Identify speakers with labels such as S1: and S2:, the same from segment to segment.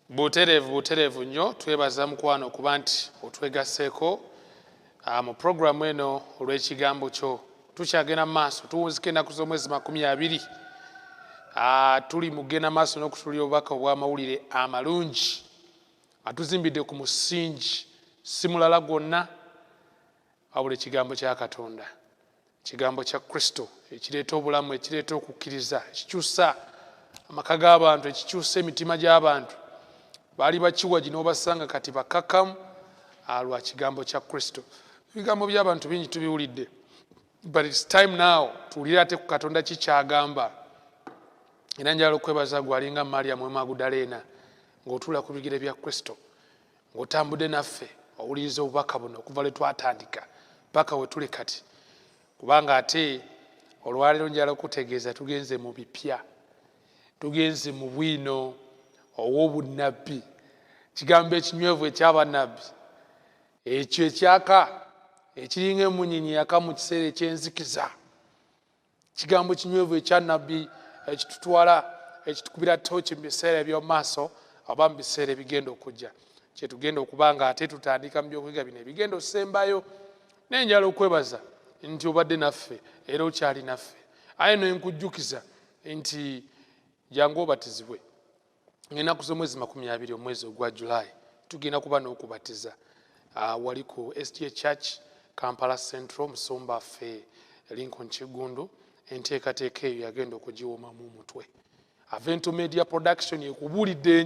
S1: Buterevu nnyo twebaza mukwano kuba nti otwegaseeko mu programu eno olw'ekigambo kyo. Tukyagenda maaso tuwunzika ennaku z'omwezi 20 tuli mugenda maaso n'okutuulira obubaka obw'amawulire amalungi atuzimbidde ku musingi si mulala gwonna wabula ekigambo kya Katonda, ekigambo kya Kristo ekireeta obulamu, ekireeta okukkiriza, ekikyusa amaka g'abantu, ekikyusa emitima gy'abantu. Baali bakiwa gino obasanga kati bakakamu lwa kigambo kya Kristo. Ebigambo by'abantu bingi tubiwulidde, but it's time now tuwulire ate ku Katonda kikyagamba. Era njagala okwebaza gwe alinga Mariamu Magudaleena ng'otuula ku bigere bya Kristo, ng'otambudde naffe owuliriza obubaka buno okuva lwe twatandika paka we tuli kati, kubanga ate olwaleero njagala okutegeeza tugenze mu bipya, tugenze mu bwino ow'obunnabbi, kigambo ekinywevu eky'abannabbi, ekyo ekyaka ekiringa emunyinyi yaka mu kiseera eky'enzikiza, kigambo kinywevu ekya nnabbi ekitutwala ekitukubira tooki mu biseera eby'omu maaso oba mu biseera ebigenda okujja. Kyetugenda okuba nga ate tutandika mu byokwega bino ebigenda osembayo. Naye njagala okwebaza nti obadde naffe era okyali naffe. Aye no nkujjukiza nti jangu obatizibwe. Ennaku z'omwezi 20 omwezi ogwa July tugenda kuba n'okubatiza wali ku SDA Church Kampala Central, Musumba affe Lincoln Kigundu. Enteekateeka eyo yagenda okugiwoomamu omutwe. Avento Media Production ekubuulidde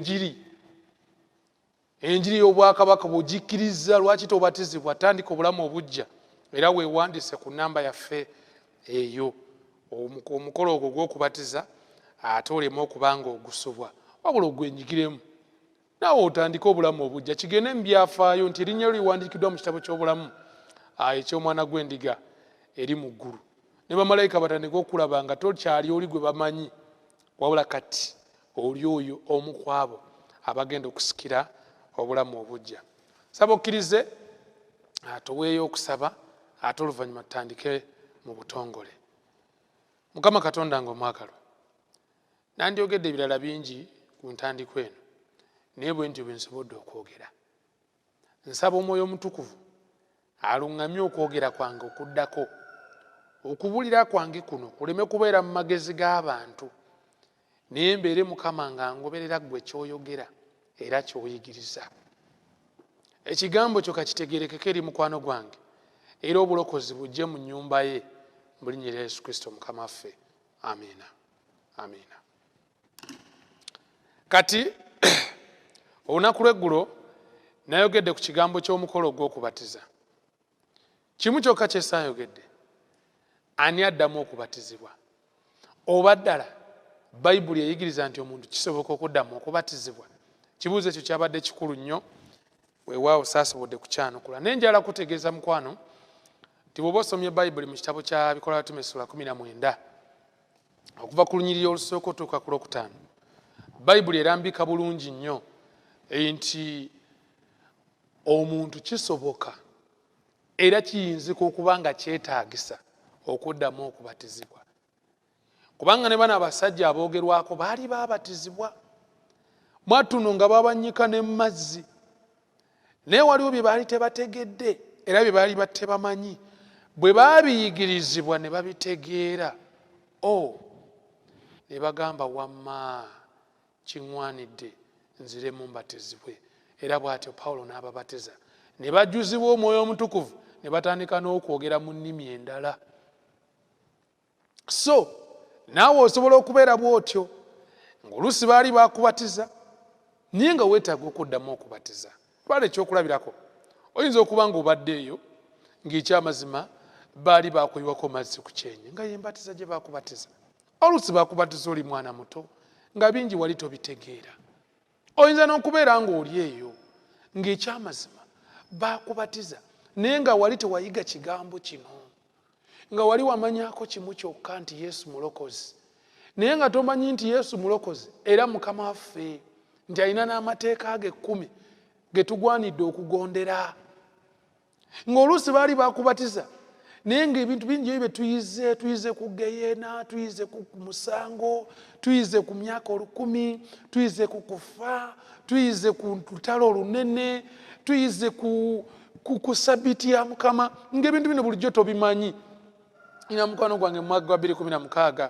S1: enjiri y'obwakabaka bw'ogikkiriza lwaki tobatizibwa, tandika obulamu obujja era weewandiise ku nnamba yaffe eyo. Omukolo ogwo gw'okubatiza ate olema okuba nga ogusubwa wabula ogwenyigiremu naawe otandika obulamu obujja. Kigende mu byafaayo nti erinnya lyo liwandiikiddwa mu kitabo ky'obulamu eky'omwana gw'endiga eri mu ggulu, ne bamalayika batandika okulaba nga tokyali oli gwe bamanyi, wabula kati oli oyo omu ku abo abagenda okusikira obulamu obujja. Saba okkirize toweeyo okusaba ate oluvannyuma tutandike mu butongole. Mukama Katonda nga omwagalwa, nandyogedde ebirala bingi ku ntandikwa eno, naye bwe ntyo bwe nsobodde okwogera. Nsaba Omwoyo Omutukuvu aluŋŋamye okwogera kwange okuddako, okubuulira kwange kuno kuleme kubeera mu magezi g'abantu, naye mbeere Mukama nga ngoberera ggwe ky'oyogera era ky'oyigiriza. Ekigambo kyo kakitegeerekeko eri mukwano gwange, era obulokozi bujje mu nnyumba ye mu linnya lya Yesu Kristo Mukama waffe. Amiina. Amiina. Kati olunaku lw'eggulo nayogedde ku kigambo ky'omukolo gw'okubatiza. Kimu kyokka kye saayogedde, ani addamu okubatizibwa? Oba ddala Bayibuli eyigiriza nti omuntu kisoboka okuddamu okubatizibwa? Kibuuzo ekyo kyabadde kikulu nnyo, weewaawo saasobodde kukyanukula. Naye njagala kutegeeza mukwano nti bw'oba osomye Bayibuli mu kitabo kya Bikola by'Abatume Sula 19 okuva ku lunyiriri olusooka otuuka ku lwokutaano, Bayibuli erambika bulungi nnyo nti omuntu kisoboka era kiyinzika okuba nga kyetaagisa okuddamu okubatizibwa. Kubanga ne bano abasajja aboogerwako baali baabatizibwa, mwattuno nga babannyika ne mu mazzi, naye waliwo bye baali tebategedde era bye baali tebamanyi. Bwe baabiyigirizibwa ne babitegeera, ne bagamba wamma kiŋŋwanidde nziremu mbatizibwe. Era bw'atyo Pawulo n'ababatiza, ne bajjuzibwa Omwoyo Omutukuvu, ne batandika n'okwogera mu nnimi endala. So naawe osobola okubeera bw'otyo ng'oluusi baali baakubatiza naye nga weetaaga okuddamu okubatiza. Twala ekyokulabirako, oyinza okuba nga obaddeeyo ng'ekyamazima baali baakuyiwako mazzi ku kyenyi nga yembatiza gye baakubatiza. Oluusi baakubatiza oli mwana muto nga bingi wali tobitegeera. Oyinza n'okubeera ng'oli eyo ng'ekyamazima baakubatiza naye nga wali tewayiga kigambo kino, nga wali wamanyako kimu kyokka nti Yesu mulokozi, naye nga tomanyi nti Yesu mulokozi era Mukama waffe, nti alina n'amateeka ge 10 ge tugwanidde okugondera. Ng'oluusi baali baakubatiza naye ng'ebintu bingi ebyo tuyize ku Geyeena, tuyize ku musango, tuyize ku myaka 1000, tuyize ku kufa, tuyize ku lutalo olunene, tuyize ku sabbiiti ya Mukama, ng'ebintu bino bulijjo tobimanyi. Ina mukwano gwange mu mwaka gwa 2016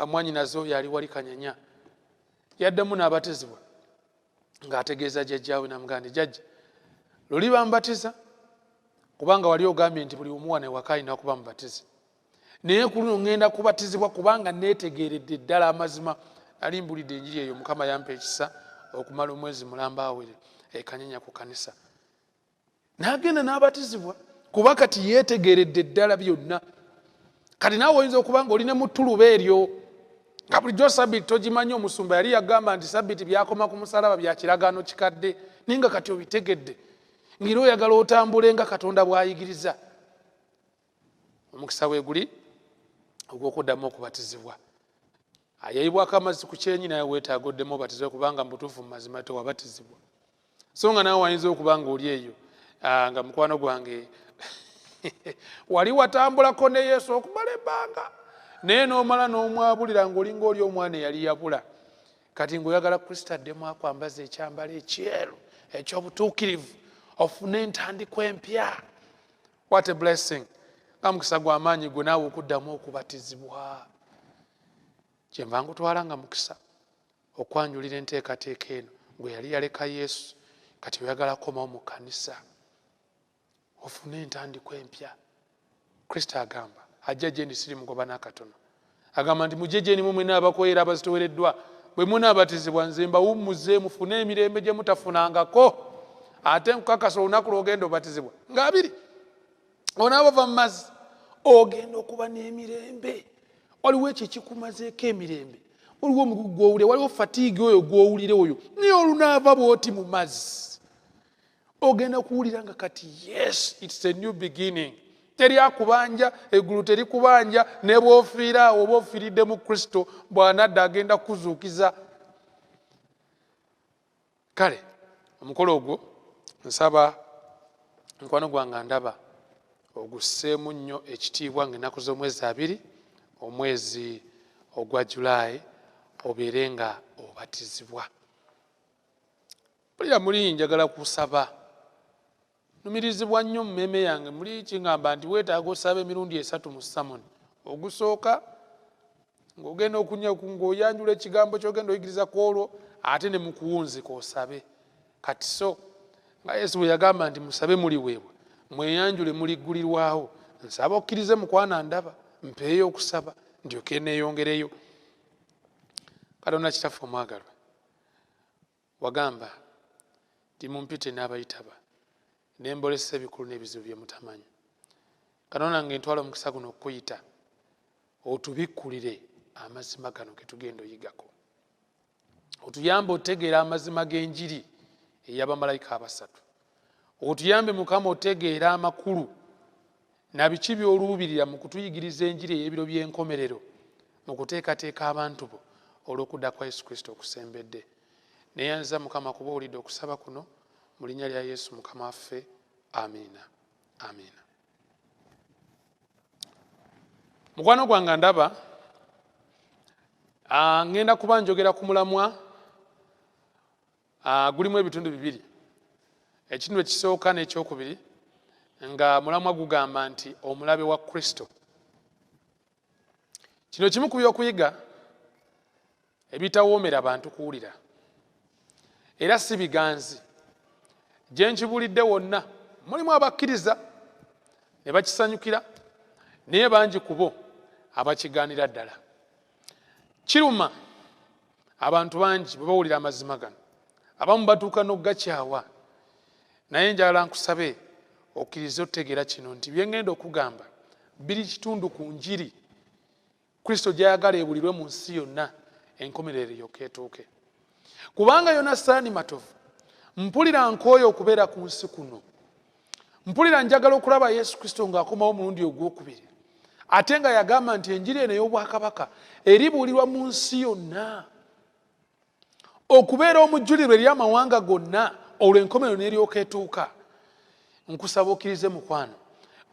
S1: mwannyinaze oyo yali wali Kanyanya, yaddamu n'abatizibwa ng'ategeeza jjajjaawe namugamba nti jjajja luli bambatiza kubanga wali ogambye nti buli omu wano ewaka alina okuba mubatizi, naye ku luno ŋŋenda kubatizibwa kubanga neetegeeredde ddala amazima. Ali mbulidde enjiri eyo, Mukama yampa ekisa okumala omwezi mulamba awere Kanyanya ku kanisa. N'agenda n'abatizibwa kuba kati yeetegeeredde ddala byonna. Kati naawe oyinza okuba nga oli ne mu ttuluba eryo nga bulijjo sabbiiti togimanyi. Omusumba yali yagamba nti sabbiiti byakoma ku musalaba bya kiragaano kikadde, naye nga kati obitegedde ng'era oyagala otambule nga Katonda bw'ayigiriza. Omukisa we guli ogw'okuddamu okubatizibwa. Ayayibwako amazzi ku kyenyi naye weetaaga oddemu obatizibwe kubanga mu butuufu mu mazima tewabatizibwa. So nga naawe wayinza okuba nga oli eyo nga mukwano gwange wali watambulako ne Yesu okumala ebbanga naye n'omala n'omwabulira ng'olinga oli omwana eyali yabula. Kati ng'oyagala Kristo addemu akwambaza ekyambalo ekyeru eky'obutuukirivu ofune entandikwa empya. What a blessing! Nga mukisa gw'amaanyi gwe naawe okuddamu okubatizibwa. Kyenva nkutwala nga mukisa okwanjulira enteekateeka eno gwe yali yaleka Yesu, kati oyagala komawo mu kkanisa ofune entandikwa empya. Kristo agamba ajja gye ndi siri mugoba n'akatono. Agamba nti mujje gye ndi mmwe mwenna abakoyera abazitowereddwa, bwe munaabatizibwa nze mbawummuze mufune emirembe gye mutafunangako. Ate nkukakasa olunaku lw'ogenda obatizibwa nga 2 onaaba ova mu mazzi ogenda okuba n'emirembe. Waliwo ekyo ekikumazeeko emirembe, waliwo omugugu gw'owulire, waliwo fatigue oyo gw'owulire oyo, naye olunaava bw'oti mu mazzi ogenda kuwulira nga kati yes, it's a new beginning. Teri akubanja, eggulu terikubanja, ne bw'ofiira awo oba ofiiridde mu Kristo bw'anadda agenda kuzuukiza. Kale omukolo ogwo nsaba mukwano gwange ndaba ogusseemu nnyo ekitiibwa ng'ennaku z'omwezi 2 omwezi ogwa Julayi obeere nga obatizibwa. Mpulira muli njagala kusaba, numirizibwa nnyo mu mmeeme yange, muli kingamba nti weetaaga osaba emirundi 3 mu samoni. Ogusooka ng'ogenda ng'oyanjula ekigambo ky'ogenda oyigiriza ku olwo, ate ne mu kuwunzika osabe. Kati so nga Yesu bwe yagamba nti musabe muliweebwa, mweyanjule muliggulirwawo. Nsaba okkirize mukwana ndaba mpeeyo okusaba ndyoke neeyongereyo. Katonda Kitaffe omwagalwa, wagamba nti mumpite n'abayitaba ne mbolesa ebikulu n'ebizibu bye mutamanyi. Katonda nange ntwala omukisa guno okuyita otubikkulire amazima gano ge tugenda oyigako. Otuyambe otegeera amazima g'enjiri ey'abamalayika abasatu. Otuyambe Mukama otegeera amakulu na biki by'oluubirira mu kutuyigiriza enjiri ey'ebiro by'enkomerero mu kuteekateeka abantu bo olw'okudda kwa Yesu Kristo okusembedde. Neeyanza Mukama kuba owulidde okusaba kuno mu linnya lya Yesu Mukama waffe. Amiina. Amiina. Mukwano gwange ndaba ngenda kuba njogera ku mulamwa gulimu ebitundu 2. Ekitundu ekisooka n'ekyokubiri nga mulamwa gugamba nti omulabe wa Kristo. Kino kimu ku by'okuyiga ebitawoomera abantu kuwulira era si biganzi. Gye nkibulidde wonna mulimu abakkiriza ne bakisanyukira, naye bangi ku bo abakigaanira ddala. Kiruma abantu bangi bwe bawulira amazima gano, abamu batuuka n'okugakyawa. Naye njagala nkusabe okkirize otegeera kino nti bye ngenda okugamba biri kitundu ku njiri Kristo gy'ayagala ebulirwe mu nsi yonna enkomerero eryoke etuuke. Kubanga Yonasaani Matovu mpulira nkooyo okubeera ku nsi kuno. Mpulira njagala okulaba Yesu Kristo ng'akomawo omulundi ogwokubiri, ate nga yagamba nti enjiri eno ey'obwakabaka eribuulirwa mu nsi yonna, okubeera omujjulirwa eri amawanga gonna olwo enkomerero n'eryoka etuuka. Nkusaba okkirize mukwano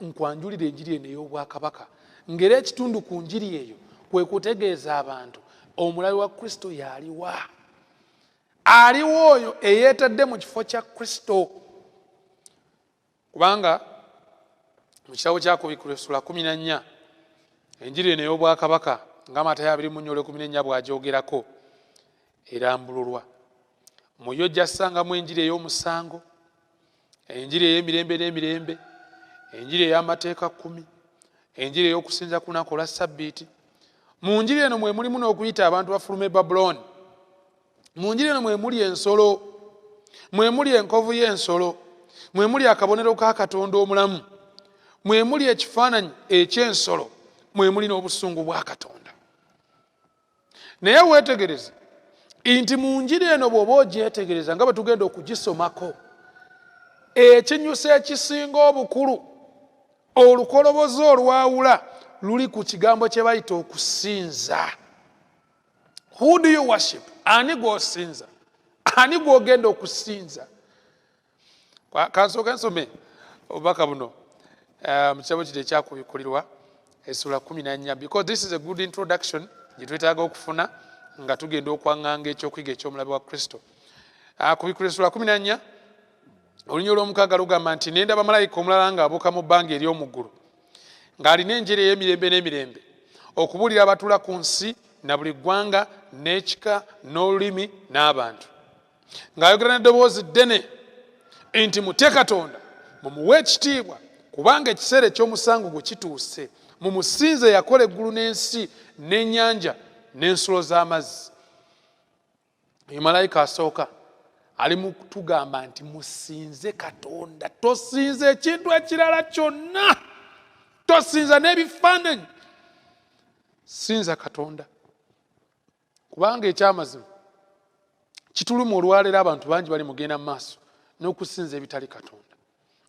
S1: nkwanjulira enjiri eno ey'obwakabaka ngera ekitundu ku njiri eyo kwe kutegeeza abantu omulabi wa Kristo yaliwa, aliwo oyo eyeetadde mu kifo kya Kristo. Kubanga mu kitabo kya Kubikkuliro sula 14 enjiri eno ey'obwakabaka nga Matayo 24:14 bw'agyogerako erambululwa. Muyo ojja ssangamu enjiri ey'omusango, enjiri ey'emirembe n'emirembe, enjiri ey'amateeka 10, enjiri ey'okusinza ku lunaku olwa Ssabbiiti. Mu njiri eno mwe mulimu n'okuyita abantu bafulume Babuloni. Mu njiri eno mwe muli ensolo, mwe muli enkovu y'ensolo, mwe muli akabonero ka Katonda omulamu, mwe muli ekifaananyi eky'ensolo, mwe muli n'obusungu bwa Katonda. Naye weetegereze nti mu njiri eno bw'oba ogyetegereza nga bwe tugenda okugisomako, ekinyusa ekisinga obukulu, olukolobozi olwawula luli ku kigambo kye bayita okusinza. Who do you worship? Ani gw'osinza? Ani gw'ogenda okusinza? Kansooka nsome obubaka buno mu kitabo kino ekyakubikkulirwa essula 14, because this is a good introduction gye twetaaga okufuna nga tugenda okwaŋŋanga ekyokuyiga eky'omulabi wa Kristo. Kubikkulirwa essula 14 olunya olw'omukaaga lugamba nti nendaba malayika omulala ng'abuuka mu bbanga ery'omu ggulu ng'alina enjiri ey'emirembe n'emirembe okubuulira abatuula ku nsi na buli ggwanga n'ekika n'olulimi n'abantu, ng'ayogera n'eddoboozi ddene nti mutye Katonda, mumuwe ekitiibwa kubanga ekiseera eky'omusango gwe kituuse, mumusinze yakola eggulu n'ensi n'ennyanja n'ensulo z'amazzi. Oyo malayika asooka ali mu kutugamba nti musinze Katonda, tosinze ekintu ekirala kyonna, tosinza n'ebifaananyi, sinza Katonda. Kubanga ekyamazima kituluma olwaleero abantu bangi bali mugenda mu maaso n'okusinza ebitali Katonda.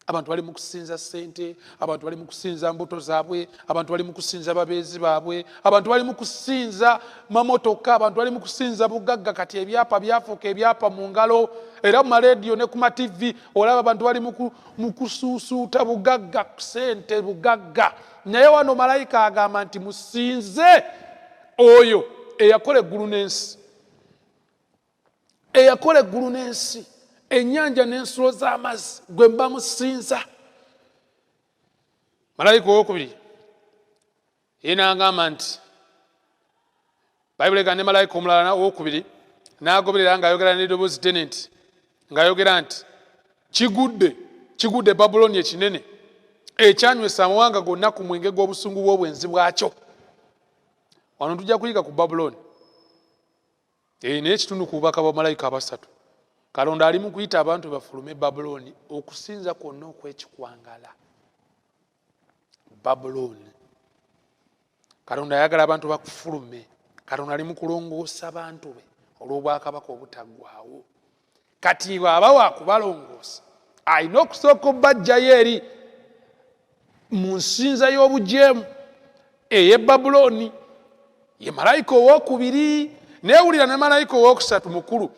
S1: Abantu bali mu kusinza ssente, abantu bali mu kusinza mbuto zaabwe, abantu bali mu kusinza babeezi baabwe, abantu bali mu kusinza mamotoka, abantu bali mu kusinza bugagga. Kati ebyapa byafuuka ebyapa mu ngalo, era mu maleediyo ne ku mativi olaba abantu bali mu kusuusuuta bugagga, ssente bugagga. Naye wano malayika agamba nti musinze oyo eyakola eggulu n'ensi, eyakola eggulu n'ensi, ennyanja n'ensulo z'amazzi, gwe mba musinza. Malayika owokubiri ye n'agamba nti, Bayibuli egamba ne malayika omulala owokubiri n'agoberera ng'ayogera n'eddoboozi ddene nti, ng'ayogera nti kigudde Babuloni ekinene ekyanywesa amawanga gonna ku mwenge gw'obusungu bw'obwenzi bwakyo. Wano tujja kuyiga ku Babuloni. Naye ekitundu ku bubaka bwa malayika abasatu, Katonda ali mu kuyita abantu bafulume Babuloni, okusinza kwonna okw'ekikwangala. Babuloni. Katonda ayagala abantu bakufulume. Katonda ali mu kulongoosa abantu be olw'obwakabaka obutaggwaawo. Kati bw'aba waakubalongoosa, alina okusooka obbajjayo eri mu nsinza y'obujeemu ey'e Babuloni. Ye malayika owokubiri. Neewulira ne malayika owokusatu mukulu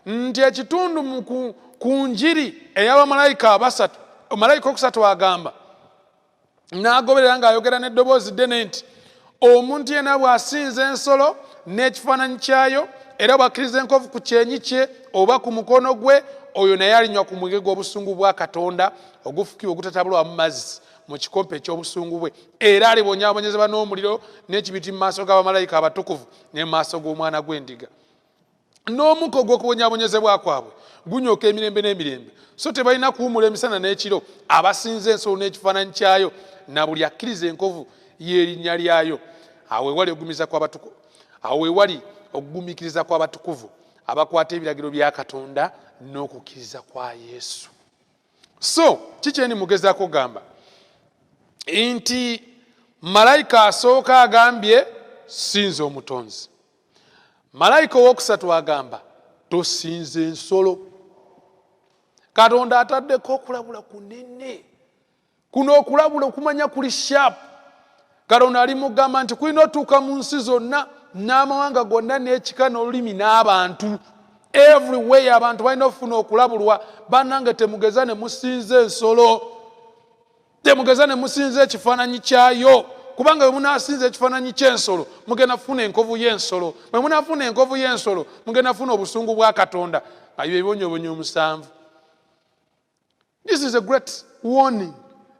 S1: nti ekitundu ku njiri ey'abamalayika abasatu, malayika okusatu agamba, n'agoberera ng'ayogera n'eddoboozi ddene nti, omuntu yenna bw'asinza ensolo n'ekifaananyi kyayo era bw'akkiriza enkovu ku kyenyi kye oba ku mukono gwe, oyo naye alinywa ku mwenge gw'obusungu bwa Katonda ogufukibwa ogutatabulwamu mazzi mu kikompe eky'obusungu bwe, era alibonyaabonyezebwa n'omuliro n'ekibiti mu maaso g'abamalayika abatukuvu ne mu maaso g'Omwana gw'Endiga. N'omukka ogw'okubonyaabonyezebwa kwabwe gunyooka emirembe n'emirembe, so tebalina kuwummula emisana n'ekiro abasinza ensolo n'ekifaananyi kyayo na buli akkiriza enkovu y'erinnya lyayo. Awo ewali okugumiikiriza kw'abatukuvu abakwata ebiragiro bya Katonda n'okukkiriza kwa Yesu. So kikyendi mugezaako gamba nti malayika asooka agambye sinza omutonzi. Malayika owokusatu agamba tosinza ensolo. Katonda ataddeko okulabula kunene, kuno okulabula okumanya kuli sharp. Katonda ali mugamba nti kulina otuuka mu nsi zonna n'amawanga gonna n'ekika n'olulimi n'abantu. Everywhere abantu balina okufuna okulabulwa. Bannange temugeza ne musinza ensolo. temugeza ne musinza ekifaananyi kyayo, kubanga bwe munaasinza ekifaananyi ky'ensolo mugenda funa enkovu y'ensolo, bwe munaafuna enkovu y'ensolo mugenda funa obusungu bwa Katonda nga byebonyobonyo 7. This is a great warning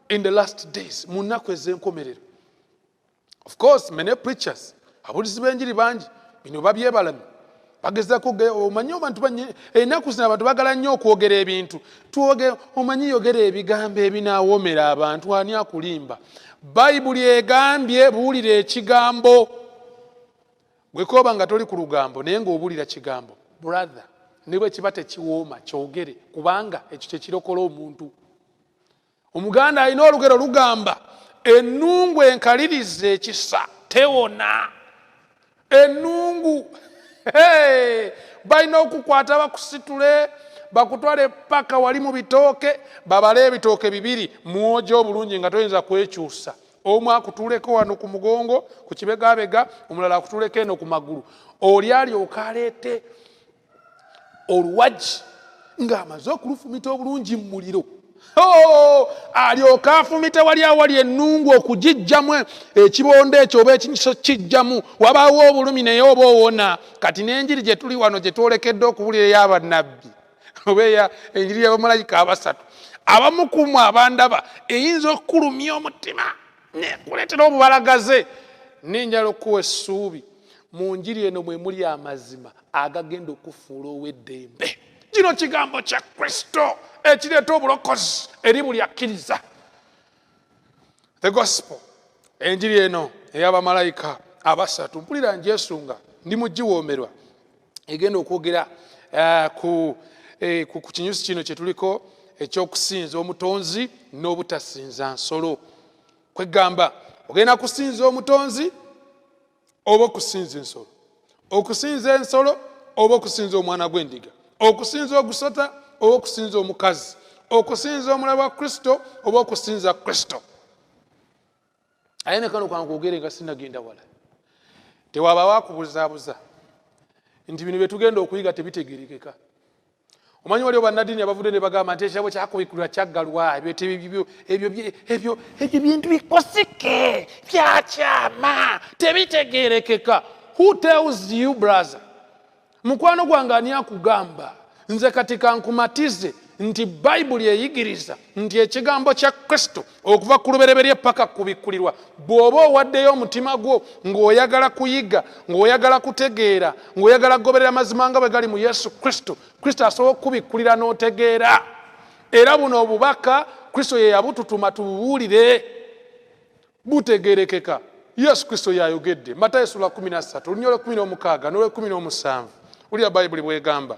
S1: in the last days, mu nnaku ez'enkomerero. Of course, many preachers, abulizi b'enjiri bangi bino babyebalami bagezako omanyi abantu ennaku zino abantu bagala nnyo okwogera ebintu omanyi yogera ebigambo ebinaawomera abantu, ani akulimba? Bayibuli egambye buwulira ekigambo. Gwe koba nga toli ku lugambo naye ng'obuulira kigambo, brother, ne bwe kiba tekiwooma kyogere, kubanga ekyo kye kirokola omuntu. Omuganda alina olugero lugamba, ennungu enkaliriza ekisa tewona. Ennungu balina okukwata bakusitule bakutwale paka wali mu bitooke, babale ebitooke 2 mwojo obulungi nga toyinza kwekyusa. Omu akutuleko wano ku mugongo ku kibegabega, omulala akutuleko eno ku magulu. Oli alyoka aleete oluwaji ng'amaze okulufumita obulungi mu muliro. Alyoka afumita wali awali ennungu okugijjamu ekibondo ekyo oba ekinyiso kijjamu, wabaawo obulumi naye oba owona. Kati n'enjiri gye tuli wano gye twolekedde okuwulira ey'abannabbi oba enjiri y'abamalayika abasatu, abamu ku mmwe abandaba eyinza okukulumya omutima nekuleetera obubalagaze. Ninjala okuwa essuubi mu njiri eno mwe muli amazima agagenda okufuula ow'eddembe. Kino kigambo kya Kristo ekireeta obulokozi eri buli akkiriza. The gospel, enjiri eno ey'abamalayika abasatu, mpulira njesunga ndi mugiwoomerwa, egenda okwogera ku kinyusi kino kye tuliko ekyokusinza omutonzi n'obutasinza nsolo. Kwegamba ogenda kusinza omutonzi oba okusinza ensolo, okusinza ensolo oba okusinza omwana gw'endiga, okusinza ogusota oba okusinza omukazi, okusinza omulabe wa Kristo oba okusinza Kristo. Aye ne kano kankwogere nga sinagenda wala, tewaba wakubuzaabuza nti bino bye tugenda okuyiga tebitegerekeka. Omanyi waliwo bannaddiini abavudde ne bagamba nti ekirabo kyakubikulirwa kyaggalwa, ebyo bintu bikosike byakyama tebitegerekeka. Who tells you, brother? Mukwano gwange ani akugamba? Nze kati kankumatize nti Bayibuli eyigiriza nti ekigambo kya Kristo okuva ku lubereberye paka kubikkulirwa, bw'oba owaddeyo omutima gwo ng'oyagala kuyiga, ng'oyagala kutegeera, ng'oyagala kugoberera amazima nga bwe gali mu Yesu Kristo, Kristo asobola okukubikkulira n'otegeera. Era buno obubaka Kristo ye yabututuma tubuwulire butegerekeka. Yesu Kristo yayogedde, Matayo 13 olunyolo 16 n'olwe 17. Ulya Bayibuli bwegamba.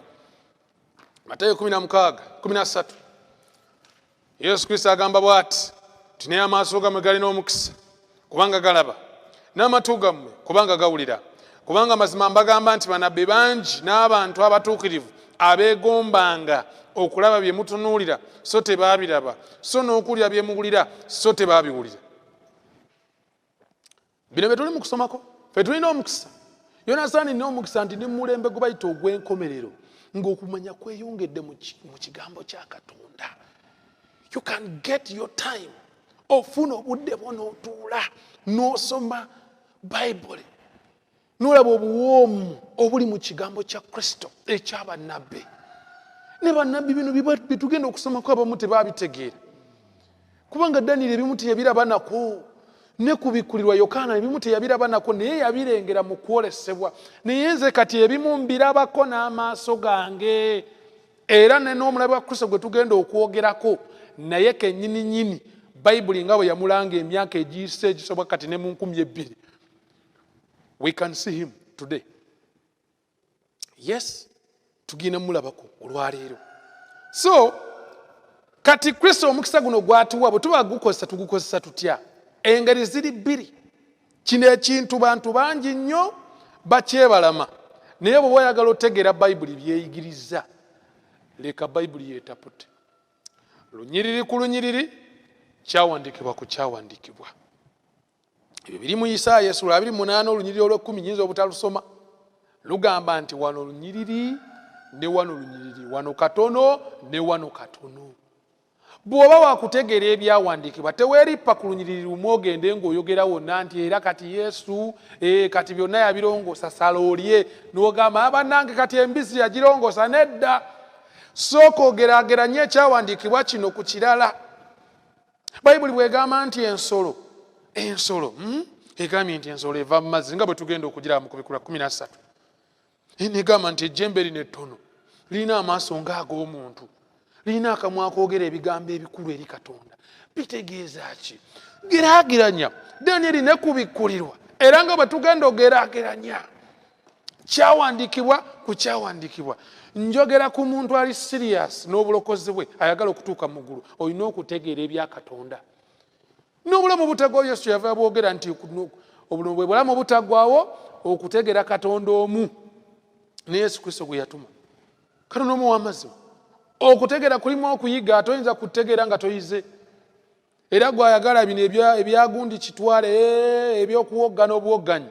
S1: Matayo 16:13. Yesu Kristo agamba bw'ati, tine amaaso gammwe galina omukisa kubanga galaba, n'amatu gammwe kubanga gawulira. Kubanga mazima mbagamba nti bannabbi bangi n'abantu abatuukirivu abeegombanga okulaba bye mutunuulira so tebaabiraba, so n'okulya bye muwulira so tebaabiwulira. Bino bye tuli mu kusomako, ffe tulina omukisa. Yonasaani nina omukisa nti ne mulembe gwe bayita ogw'enkomerero, ng'okumanya kweyongedde mu kigambo kya Katonda. You can get your time ofuna obudde bw'onootuula n'osoma Bayibuli n'olaba obuwoomu obuli mu kigambo kya Kristo eky'abannabbi. Ne bannabbi bino bye tugenda okusomako abamu tebaabitegeera, kubanga Daniel ebimu teyabiraba nako, ne kubikkulirwa Yokaana ebimu teyabiraba nako, naye yabirengera mu kwolesebwa. Naye nze kati ebimu mbirabako n'amaaso gange, era ne n'omulabe wa Kristo gwe tugenda okwogerako naye kennyini Bayibuli nga bwe yamulanga emyaka egiyise egisoboka kati ne mu 2000. We can see him today. Yes, tugenda mulabako olwaleero. So kati Kristo omukisa guno gwatuwa bwe tuba gukozesa tugukozesa tutya? Engeri ziri 2. Kino ekintu bantu bangi nnyo bakyebalama, naye bwe oyagala otegeera Bayibuli byeyigiriza, leka Bayibuli yeetapute. Lunyiriri ku lunyiriri, kyawandiikibwa ku kyawandiikibwa. Ebyo biri mu Isaaya 28 olunyiriri olw'10 nyinza obutalusoma. Lugamba nti wano lunyiriri ne wano lunyiriri, wano katono ne wano katono. bw'oba wakutegeera ebyawandiikibwa teweerippa ku lunyiriri lumu ogende ng'oyogera wonna nti era kati Yesu kati byonna yabirongoosa sala olye n'ogamba abannange kati embizzi yagirongoosa. Nedda, sooka ogeraageranye ekyawandiikibwa kino ku kirala. Bayibuli bw'egamba nti ensolo egambye nti ensolo eva mu mazzi nga bwe tugenda okugiraba mu Kubikkulwa 13. Negamba nti ejjembe lino ettono lirina amaaso ng'ag'omuntu, lirina akamwa akoogera ebigambo ebikulu eri Katonda. Bitegeeza ki? Geraageranya Danyeri ne kubikkulirwa, era nga bwe tugenda ogeraageranya kyawandiikibwa ku kyawandiikibwa. Njogera ku muntu ali serious n'obulokozi bwe ayagala okutuuka mu ggulu. Olina okutegeera ebya Katonda. N'obulamu obutaggwaawo Yesu yava bwogera nti bwe bulamu obutaggwaawo okutegeera Katonda omu ne Yesu Kristo gwe yatuma. Katonda omu w'amazima. Okutegeera kulimu okuyiga, atoyinza kutegeera nga toyize. Era gwayagala bino ebyagundi kitwale ebyokuwogga n'obuwogganyi.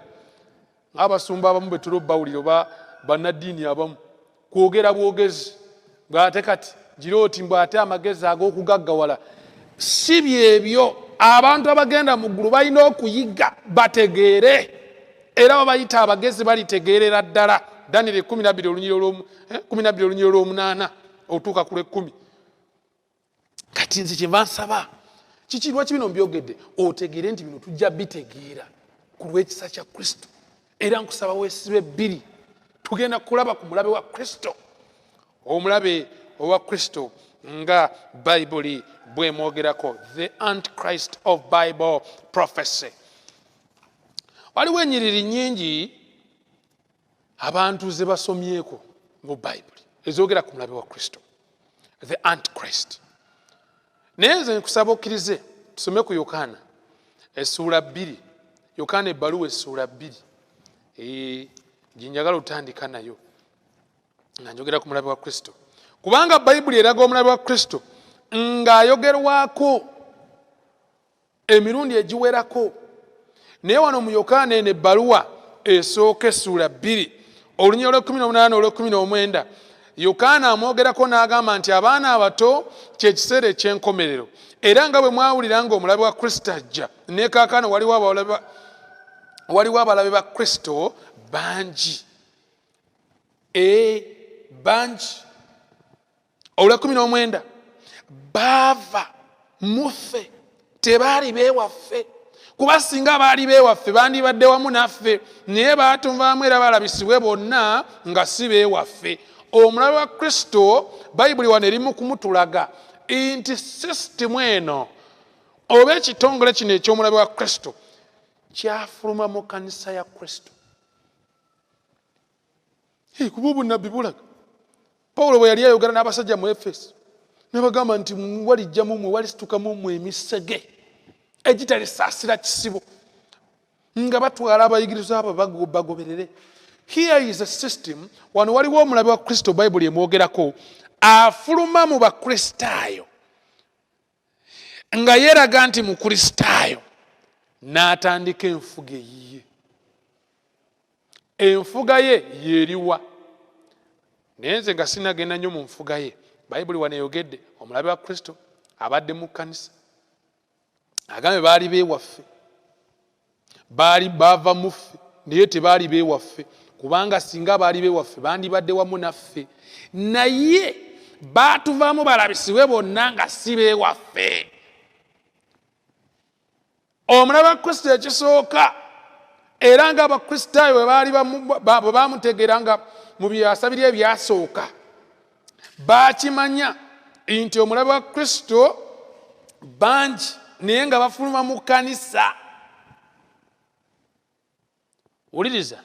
S1: Abasumba abamu betulo bawulira oba bannaddiini abamu kwogera bwogezi ng'ate kati girooti mbw ate amagezi ag'okugaggawala. Si byebyo. Abantu abagenda mu ggulu balina okuyiga bategeere, era babayita abagezi balitegeerera ddala. Danyeri 12:8 otuuka ku 10. Kati nze kyenva nsaba kiki lwaki bino mbyogedde otegeere nti bino tujja bitegeera ku lw'ekisa kya Kristo. Era nkusaba weesibe 2 tugenda kulaba ku mulabe wa Kristo, omulabe owa Kristo nga Bayibuli bw'emwogerako, the Antichrist of Bible prophecy. Waliwo ennyiriri nnyingi abantu ze basomyeko mu Bayibuli ezoogera ku mulabe wa Kristo, the Antichrist. Naye nze nkusaba okkirize tusome ku Yokaana essuula 2, Yokaana ebbaluwa essuula 2 gyenjagala otandika nayo nga njogera ku mulabe wa Kristo, kubanga Bayibuli eraga omulabe wa Kristo ng'ayogerwako emirundi egiwerako. Naye wano mu Yokaana eno ebbaluwa esooka essuula 2 olunyiriri olw'e18 olw'e19, Yokaana amwogerako n'agamba nti abaana abato ky'ekiseera eky'enkomerero, era nga bwe mwawulira ng'omulabe wa Kristo ajja, ne kaakano waliwo abalabe ba Kristo bangi. Bangi. Olw'e19 baava muffe, tebaali beewaffe. Kuba singa baali beewaffe bandibadde wamu naffe, naye baatunvaamu era balabisibwe bonna nga si beewaffe. Omulabe wa Kristo Bayibuli wano erimu kumutulaga nti sisitimu eno oba ekitongole kino eky'omulabe wa Kristo kyafuluma mu kanisa ya Kristo. Kuba obunnabbi bulaga. Pawulo bwe yali ayogera n'abasajja mu Efeso n'abagamba nti walijjamu mmwe walisitukamu mmwe emisege egitalisaasira kisibo nga batwala abayigiriza abo bagoberere. Here is a system. Wano waliwo omulabe wa Kristo Bayibuli emwogerako afuluma mu Bakristaayo nga yeeraga nti mu Kristaayo n'atandika enfuga eyiye. Enfuga ye yeeriwa. Naye nze nga sinagenda nnyo mu nfuga ye, Bayibuli wano eyogedde omulabe wa Kristo abadde mu kkanisa agambe baali beewaffe, baali baava muffe naye tebaali beewaffe, kubanga singa baali beewaffe bandibadde wamu naffe, naye baatuvaamu balabisibwe bonna nga si beewaffe. Omulabe wa Kristo ekisooka, era nga Abakristaayo bwe baamutegeera nga mu byasa biri ebyasooka baakimanya nti omulabe wa Kristo bangi naye nga bafuluma mu kkanisa. Wuliriza,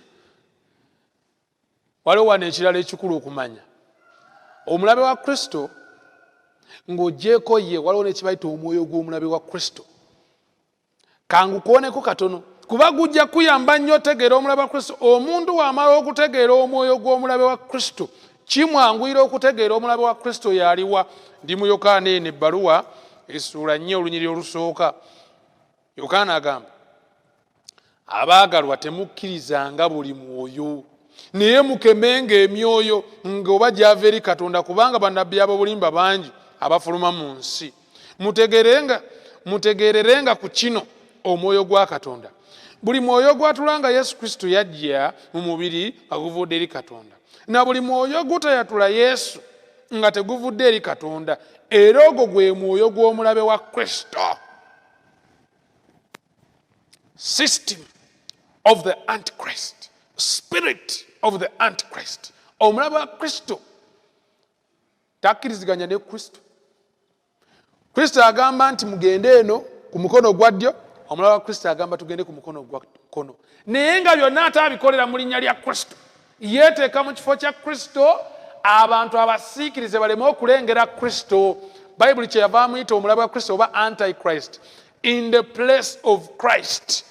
S1: waliwo wano ekirala ekikulu okumanya. Omulabe wa Kristo ng'oggyeko ye waliwo nekibayita omwoyo gw'omulabe wa Kristo. Kangukooneko katono kuba gujja kuyamba nnyo otegeera omulabe wa Kristo. Omuntu w'amala okutegeera omwoyo gw'omulabe wa Kristo kimwanguyira okutegeera omulabe wa Kristo yaliwa. Ndi mu Yokaana eno ebbaluwa essuula 4 olunyiriri olusooka. Yokaana agamba, abaagalwa temukkirizanga buli mwoyo, naye mukemenga emyoyo ng'oba gyava eri Katonda, kubanga bannabbi ab'obulimba bangi abafuluma mu nsi. mutegererenga ku kino omwoyo gwa Katonda. Buli mwoyo gwatulanga Yesu Kristo yajja mu mubiri nga guvudde eri Katonda, na buli mwoyo gutayatula Yesu nga teguvudde eri Katonda, era ogwo gwe mwoyo gw'omulabe wa Kristo. System of the Antichrist, spirit of the Antichrist. Omulabe wa Kristo takkiriziganya ne Kristo. Kristo agamba nti mugende eno ku mukono gwa ddyo, omulabe wa Kristo agamba tugende ku mukono gwa kkono. Naye nga byonna atabikolera mu linnya lya Kristo, yeeteeka mu kifo kya Kristo, abantu abasiikirize baleme okulengera Kristo. Bayibuli kyeyava amuyita omulabe wa Kristo oba Antichrist, in the place of Christ.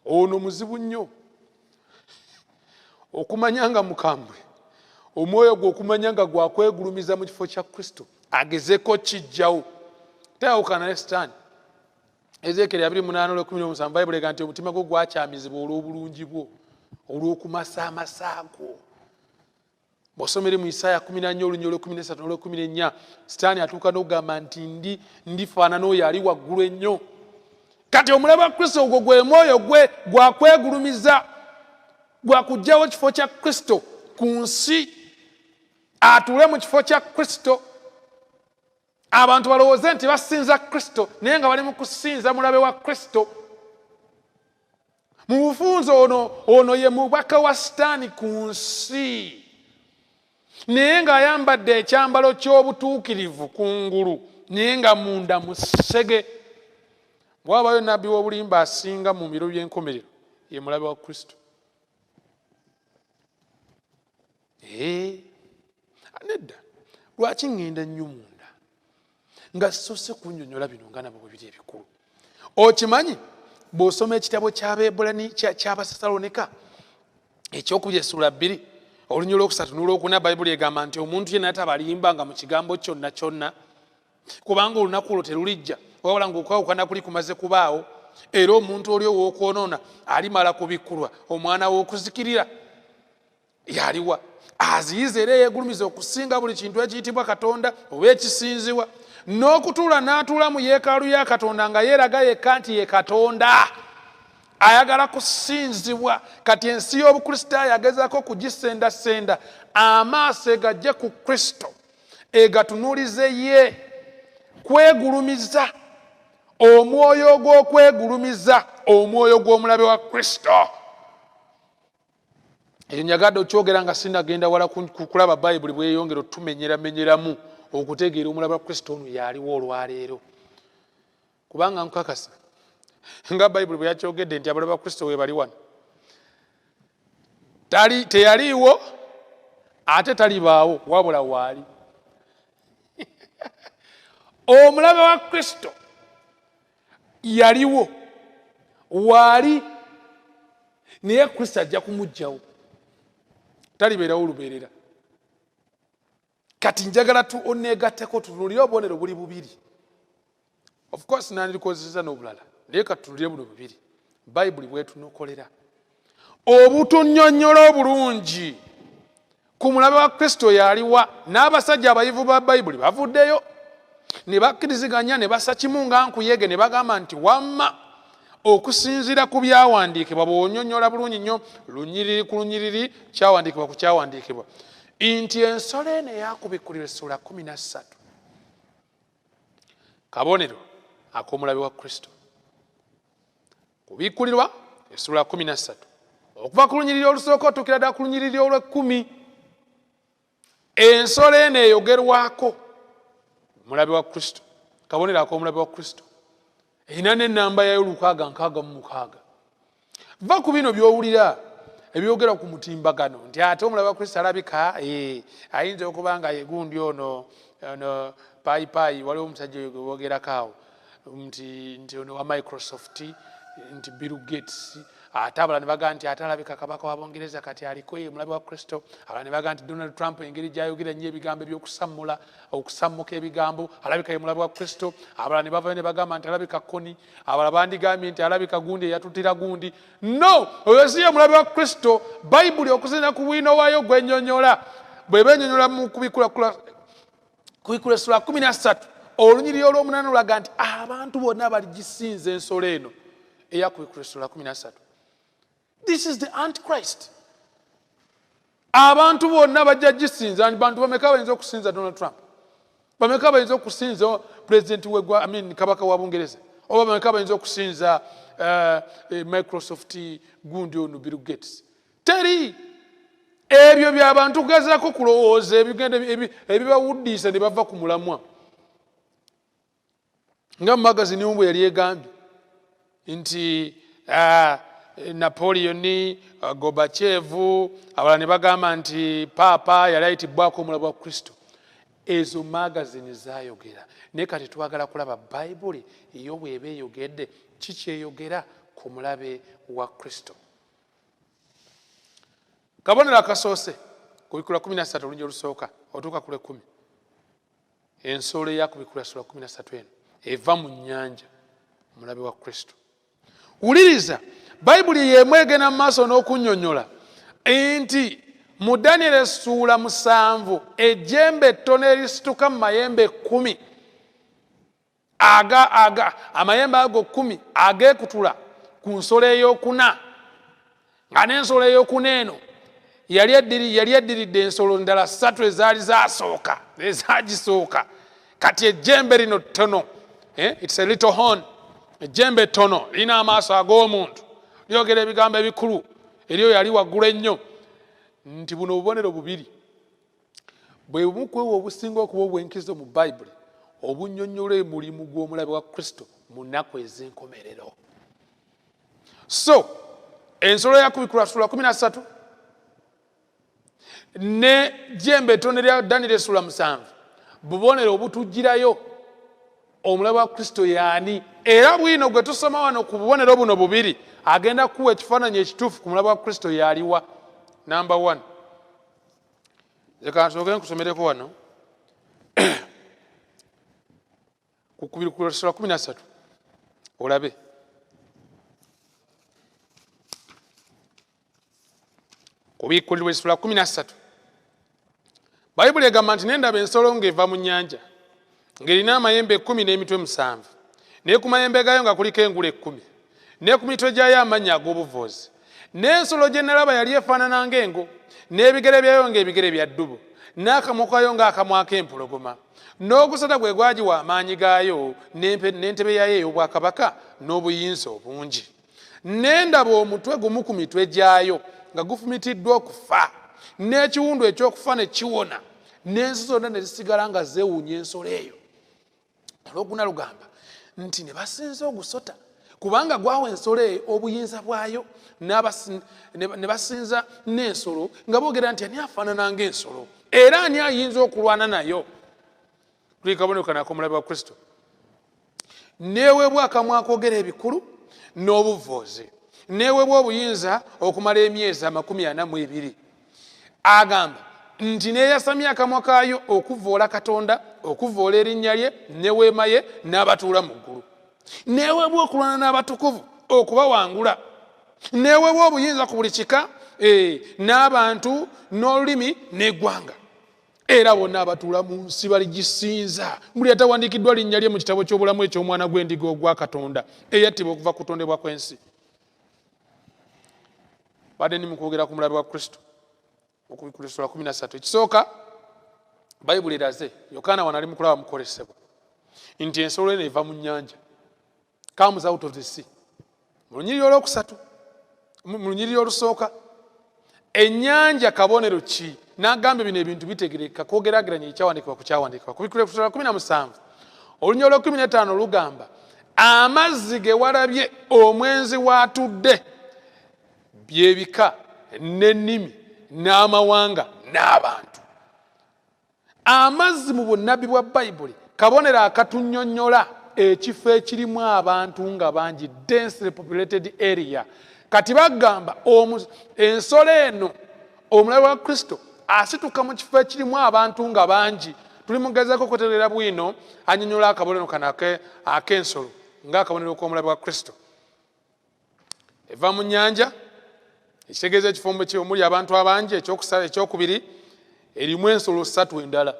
S1: Ono muzibu nnyo okumanya nga mukambwe, omwoyo gwe okumanya nga gwakwegulumiza mu kifo kya Kristo, agezeko kijjawo tayawukana ne Sitaani. Ezeekeri 28:17 Bayibuli ega nti omutima gwo gwakyamizibwa olw'obulungi bwo, olw'okumasaamasa gwo. Bw'osomere mu Isaaya 14:13-14, Sitaani atuuka n'okugamba nti ndifaanana oyo ali waggulu ennyo. Kati omulabe wa Kristo ogwo gwe mwoyo gwe gwakwegulumiza, gwakugjawo kifo kya Kristo ku nsi, atuule mu kifo kya Kristo. Abantu balowooze nti basinza Kristo naye nga bali mu kusinza mulabe wa Kristo. Mu bufunze ono ye mubaka wa Sitaani ku nsi, naye ng'ayambadde ekyambalo ky'obutuukirivu kungulu, naye nga munda musege. Bw'abayo nnabbi w'obulimba asinga mu biro by'enkomerero, ye mulabe wa Kristo. Nedda, lwaki ŋŋenda nnyo munda nga sose kunnyonnyola bino nga nabo bwe biri ebikulu? Okimanyi bw'osoma ekitabo ky'Abasessaloniika eky'Okubiri, olunya olwokusatu n'olwokuna, Bayibuli egamba nti omuntu yenna tabalimbanga mu kigambo kyonna kyonna, kubanga olunaku olwo terulijja wabula ng'okwawukana kuli kumaze kubaawo, era omuntu oli ow'okwonoona alimala kubikkulwa, omwana w'okuzikirira yaliwa. Aziyiza era yeegulumiza okusinga buli kintu ekiyitibwa Katonda oba ekisinzibwa, n'okutuula n'atuula mu yeekaalu ya Katonda nga yeeraga yekka nti ye Katonda, ayagala kusinzibwa. Kati ensi y'Obukristaayo agezaako kugisendasenda, amaaso egajje ku Kristo, egatunuulize ye. Kwegulumiza, omwoyo gw'okwegulumiza, omwoyo gw'omulabe wa Kristo. Eyo nyagadde okyogera nga sinagenda wala kulaba Bayibuli bweyongera otumenyeramenyeramu okutegeera omulabe wa Kristo ono yaliwo olwaleero. Kubanga nkakasa nga Bayibuli bwe yakyogedde nti abalabe ba Kristo we bali wano, teyaliiwo ate talibaawo, wabula waali. Omulabe wa Kristo yaliwo, waali, naye Kristo ajja kumugjawo, talibeerawo lubeerera. Kati njagala oneegatteko tutunulire obubonero buli bubiri. Of course nandirikozesa n'obulala, naye katutunulire buno bubiri Bayibuli bwetunokolera obutunnyonnyola obulungi ku mulabe wa Kristo yaliwa. N'abasajja abayivu ba Bayibuli bavuddeyo ne bakkiriziganya ne basa kimu nga nkuyege, ne bagamba nti wamma okusinziira ku byawandiikibwa, bw'onyonnyola bulungi nnyo lunyiriri ku lunyiriri, kyawandiikibwa ku kyawandiikibwa, nti ensolo eno eyakubikkulirwa essula 13 kabonero ak'omulabe wa Kristo. Kubikkulirwa essula 13 okuva ku lunyiriri olusooka otuukira ddala ku lunyiriri olw'10, ensolo eno eyogerwako mulabe wa Kristo, kabonero ak'omulabe wa Kristo, erina n'ennamba yayo 666. Va ku bino by'owulira ebyogera ku mutimbagano nti ate omulabe wa Kristo alabika ayinza okuba nga yegundi ono payipayi. Waliwo omusajja wogerako awo nti ono wa Microsoft, nti Bill Gates, ate abalala ne bagamba nti ate alabika kabaka wa Bungereza kati aliko ye mulabe wa Kristo. Abalala ne bagamba nti Donald Trump engeri gy'ayogera nnyo ebigambo okusammuka ebigambo, alabika ye mulabe wa Kristo. Abalala ne bavayo ne bagamba nti alabika Koni, abalala bandigambye nti alabika gundi eyatutira gundi. No, oyo si ye mulabe wa Kristo. Bayibuli okusinziira ku bwino waayo gwennyonnyola, bwe bennyonnyola mu kubikulakula Kubikulwa essula 13 olunyiriri olw'omunaana lulaga nti abantu bonna baligisinza ensolo eno eyakubikulwa essula 13. This is the Antichrist. Abantu bonna bajja gisinza. Abantu bameka bayinza okusinza Donald Trump? Bameka bayinza okusinza president kabaka wa Bungereza? Oba bameka bayinza okusinza Microsoft gundi ono Bill Gates? Teri. Ebyo by'abantu kugezaako kulowooza ebibawuddisa ne bava ku mulamwa. Nga mu magazini omwe yali egambye nti Napoleon, Gorbachev, abalala ne bagamba nti Papa yali ayitibwako omulabe wa Kristo. Ezo magazini zaayogera. Naye kati twagala kulaba Bayibuli yo bw'eba eyogedde kiki eyogera ku mulabe wa Kristo. Kabonero akasoose kubikulwa 13 olunyiriri olusooka otuuka ku 10. Ensolo eyakubikulwa essula 13 eno eva mu nnyanja omulabe wa Kristo. Wuliriza, Bayibuli yeemwegena mu maaso n'okunnyonnyola nti mu Danyeri essuula 7 ejjembe ettono erisituka mu mayembe 10 amayembe ago 10 ageekutula ku nsolo ey'okuna, nga n'ensolo ey'okuna eno yali eddiridde ensolo ndala 3 ezaali zaasooka ezaagisooka. Kati ejjembe lino ttono, it's a little horn, ejjembe ttono lina amaaso ag'omuntu, lyogera ebigambo ebikulu, eryo yali waggulu ennyo. Nti buno obubonero bubiri bwe bumu ku obusinga okuba obw'enkizo mu Bayibuli obunnyonnyola emulimu gw'omulabe wa Kristo mu nnaku ez'enkomerero. So ensolo yakubikulwa essula 13 ne jjembe ettono lya Danyeri essula 7 bubonero obutujjirayo omulabe wa Kristo yaani. Era bwino gwe tusoma wano ku bubonero buno bubiri agenda kuwa ekifaananyi ekituufu ku mulabe wa Kristo yaliwa. Number 1. Leka nsooke nkusomereko wano ku kubikulwa essula 13 olabe. Kubikulwa essula 13 Bayibuli egamba nti nendaba ensolo ng'eva mu nnyanja ng'erina amayembe 10 n'emitwe 7, naye ku mayembe gaayo nga kuliko engule 10, ne ku mitwe gyayo amannya ag'obuvoozi. N'ensolo gye nalaba yali efaanana ng'engo, n'ebigere byayo ng'ebigere bya ddubu, n'akamwa kayo ng'akamwa k'empologoma, n'ogusota gwe gwagiwa amaanyi gaayo, n'entebe yayo ey'obwakabaka n'obuyinza obungi. N'endaba omutwe gumu ku mitwe gyayo nga gufumitiddwa okufa, n'ekiwundu ekyokufa ne kiwona, n'ensi zonna ne zisigala nga zeewuunya ensolo eyo. Olwokuna lugamba nti ne basinza ogusota kubanga gwawa ensolo eyo obuyinza bwayo, ne basinza n'ensolo nga boogera nti ani afaanana ng'ensolo era ani ayinza okulwana nayo. Tuli kabonero kana ak'omulabe wa Kristo. Neeweebwa akamwa akoogera ebikulu n'obuvoozi, neeweebwa obuyinza okumala emyezi 42. Agamba nti neeyasamya akamwa kaayo okuvvoola Katonda, okuvvoola erinnya lye ne weema ye n'abatuula mu ggulu. Neeweebwa okulwana n'abatukuvu, okubawangula. Neeweebwa obuyinza ku buli kika, n'abantu n'olulimi n'eggwanga. Era bonna abatuula mu nsi baligisinza. Buli atawandiikiddwa linnya lye mu kitabo ky'obulamu eky'omwana gw'endiga ogwa Katonda eyattibwa okuva ku kutondebwa kw'ensi. Badde ndi mu kwogera ku mulabe wa Kristo okubikulwa essula 13. Ekisooka Bayibuli eraze, Yokaana wano ali mu kulaba mukolesebwa nti ensolo eno eva mu nnyanja, comes out of the sea. Mu lunyiriri olwokusatu, mu lunyiriri olusooka, ennyanja kabonero ki? N'agamba bino ebintu bitegereka kwogerageranya ekyawandiikibwa ku kyawandiikibwa. Kubikulwa essula 17 olunyiriri olw'15 lugamba amazzi ge walabye omwenzi w'atudde byebika n'ennimi n'amawanga n'abantu. Amazzi mu bunnabbi bwa Bayibuli kabonero akatunnyonnyola ekifo ekirimu abantu nga bangi, densely populated area. Kati bagamba ensolo eno omulabe wa Kristo asituka mu kifo ekirimu abantu nga bangi. Tuli mugezaako okutereera bwino annyonnyola akabonero kano ak'ensolo ng'akabonero k'omulabe wa Kristo. Eva mu nnyanja, ekitegeeza ekifo omuli abantu abangi. Ekyokubiri erimu ensolo 3 endala.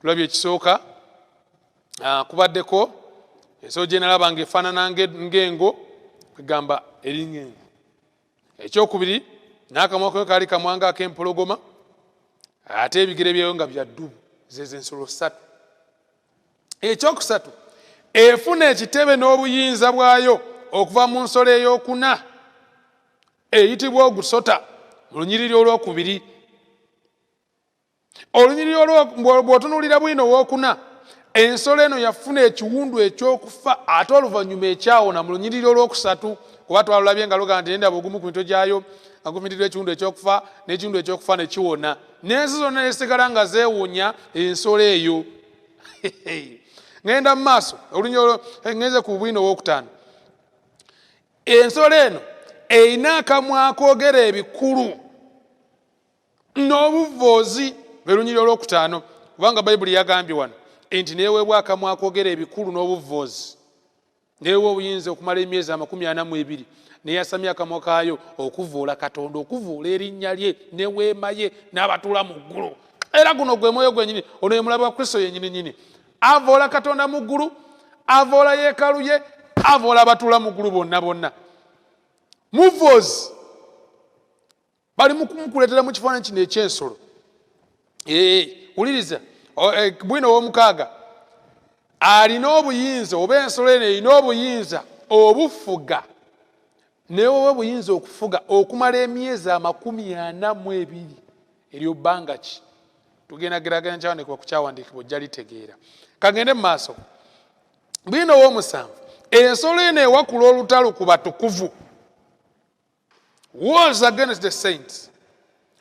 S1: tulabye ekisooka kubaddeko ensolo gye nalaba ng'efaanana ng'engo kwegamba eringa engo. Ekyokubiri n'akamwa ke kaali kamwanga ak'empologoma ate ebigere byayo nga bya ddubu. Zezo ensolo 3. Ekyokusatu efuna ekitebe n'obuyinza bwayo okuva mu nsolo ey'okuna eyitibwa ogusota mu lunyiriri olwokubiri. Olunyiriri bw'otunuulira bwino owokuna, ensolo eno yafuna ekiwundu ekyokufa ate oluvannyuma ekyawona mu lunyiriri olwokusatu, kuba twalulabye nga luga nti endaba ogumu ku mitwe gyayo nga gufiiriddwa ekiwundu ekyokufa n'ekiwundu ekyokufa ne kiwona, n'ensi zonna nesigala nga zeewuunya ensolo eyo. Ngenda mu maaso ngenze ku bwino owokutaano. Ensolo eno erina akamwa akoogera ebikulu n'obuvoozi lwe lunyiriri olwokutaano, kubanga Bayibuli yagambye wano nti neeweebwa akamwa akoogera ebikulu n'obuvoozi, neeweebwa obuyinza okumala emyezi 42, neyasamya akamwa kaayo okuvoola Katonda, okuvoola erinnya lye ne weema ye n'abatuula mu ggulu. Era guno gwe mwoyo gwennyini, ono ye mulabe wa Kristo yennyini. Avoola Katonda mu ggulu, avoola yeekaalu ye, avoola abatuula mu ggulu bonna. Muvoozi bali mu kumukuleetera mu kifaananyi kino eky'ensolo. Wuliriza, bwino ow'omukaaga alina obuyinza, oba ensolo eno erina obuyinza obufuga, newewe obuyinza okufuga okumala emyezi 42. Eryo bbanga ki? Tugenda geraganya kyawandikibwa ku kyawandiikibwa ojja litegeera. Kagende mu maaso. Bwino ow'omusanvu, ensolo eno ewakula olutalo ku batukuvu. Wars against the saints.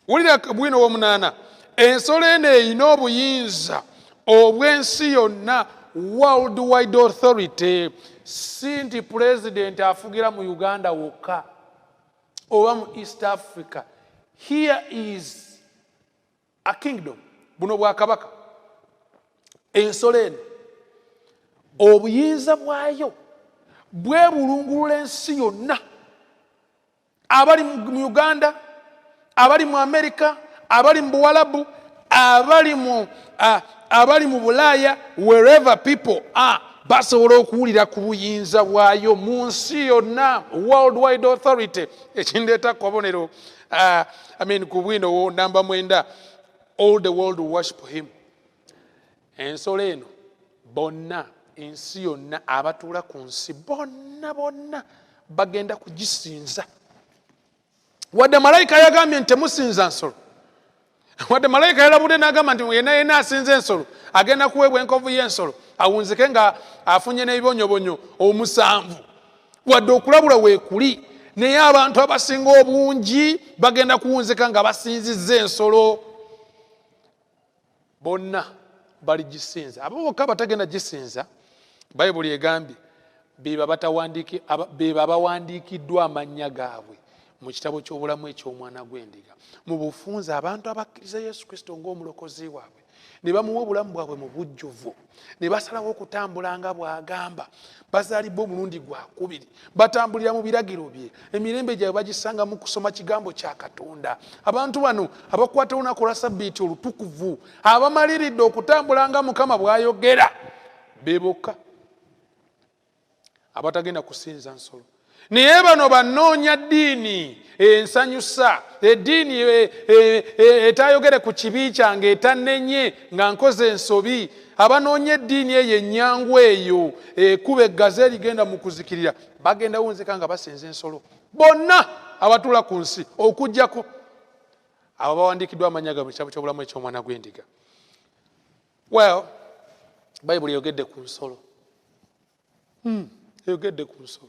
S1: Wulira bwino ow'omunaana, ensolo eno erina obuyinza obw'ensi yonna, worldwide authority. Si nti president afugira mu Uganda wokka oba mu East Africa. Here is a kingdom. Buno bwakabaka. Ensolo eno obuyinza bwayo bwebulungulula ensi yonna. Abali mu Uganda, abali mu America, abali mu Buwalabu, abali mu Bulaaya, wherever people are, basobola okuwulira ku buyinza bwayo mu nsi yonna, worldwide authority. Ekindeeta kabonero ku bwino namba 9, all the world worship him. Ensolo eno bonna, ensi yonna, abatuula ku nsi bonna bagenda kugisinza. Wadde malayika yagambye nti temusinza nsolo. Wadde malayika yalabudde n'agamba nti yenna asinza ensolo agenda kuweebwa enkovu y'ensolo awunzike nga afunye n'ebibonyobonyo 7. Wadde okulabula weekuli, naye abantu abasinga obungi bagenda kuwunzika nga basinzizza ensolo. Bonna baligisinza. Abo bokka batagenda gisinza, Bayibuli egambye be bawandiikiddwa amannya gaabwe mu kitabo ky'obulamu eky'omwana gw'endiga. Mu bufunze abantu abakkiriza Yesu Kristo ng'omulokozi waabwe ne bamuwa obulamu bwabwe mu bujjuvu, ne basalawo okutambula nga bw'agamba, bazaalibbwa omulundi gwakubiri, batambulira mu biragiro bye, emirembe gyabwe bagisanga mu kusoma kigambo kya Katonda. Abantu bano abakwata olunaku lwa Ssabbiiti olutukuvu, abamaliridde okutambula nga Mukama bw'ayogera, be bokka abatagenda kusinza nsolo. Naye bano banoonya ddiini ensanyusa, eddiini etayogere ku kibi kyange, etannenye nga nkoze ensobi. Abanoonya eddiini eyo ennyangu eyo ekuba eggazi erigenda mu kuzikirira, bagenda wunzika nga basinza ensolo. Bonna abatuula ku nsi okuggyako abo bawandiikiddwa amannya gaabwe mu kitabo ky'obulamu eky'omwana gw'endiga. Well, Bayibuli eyogedde ku nsolo. Eyogedde ku nsolo.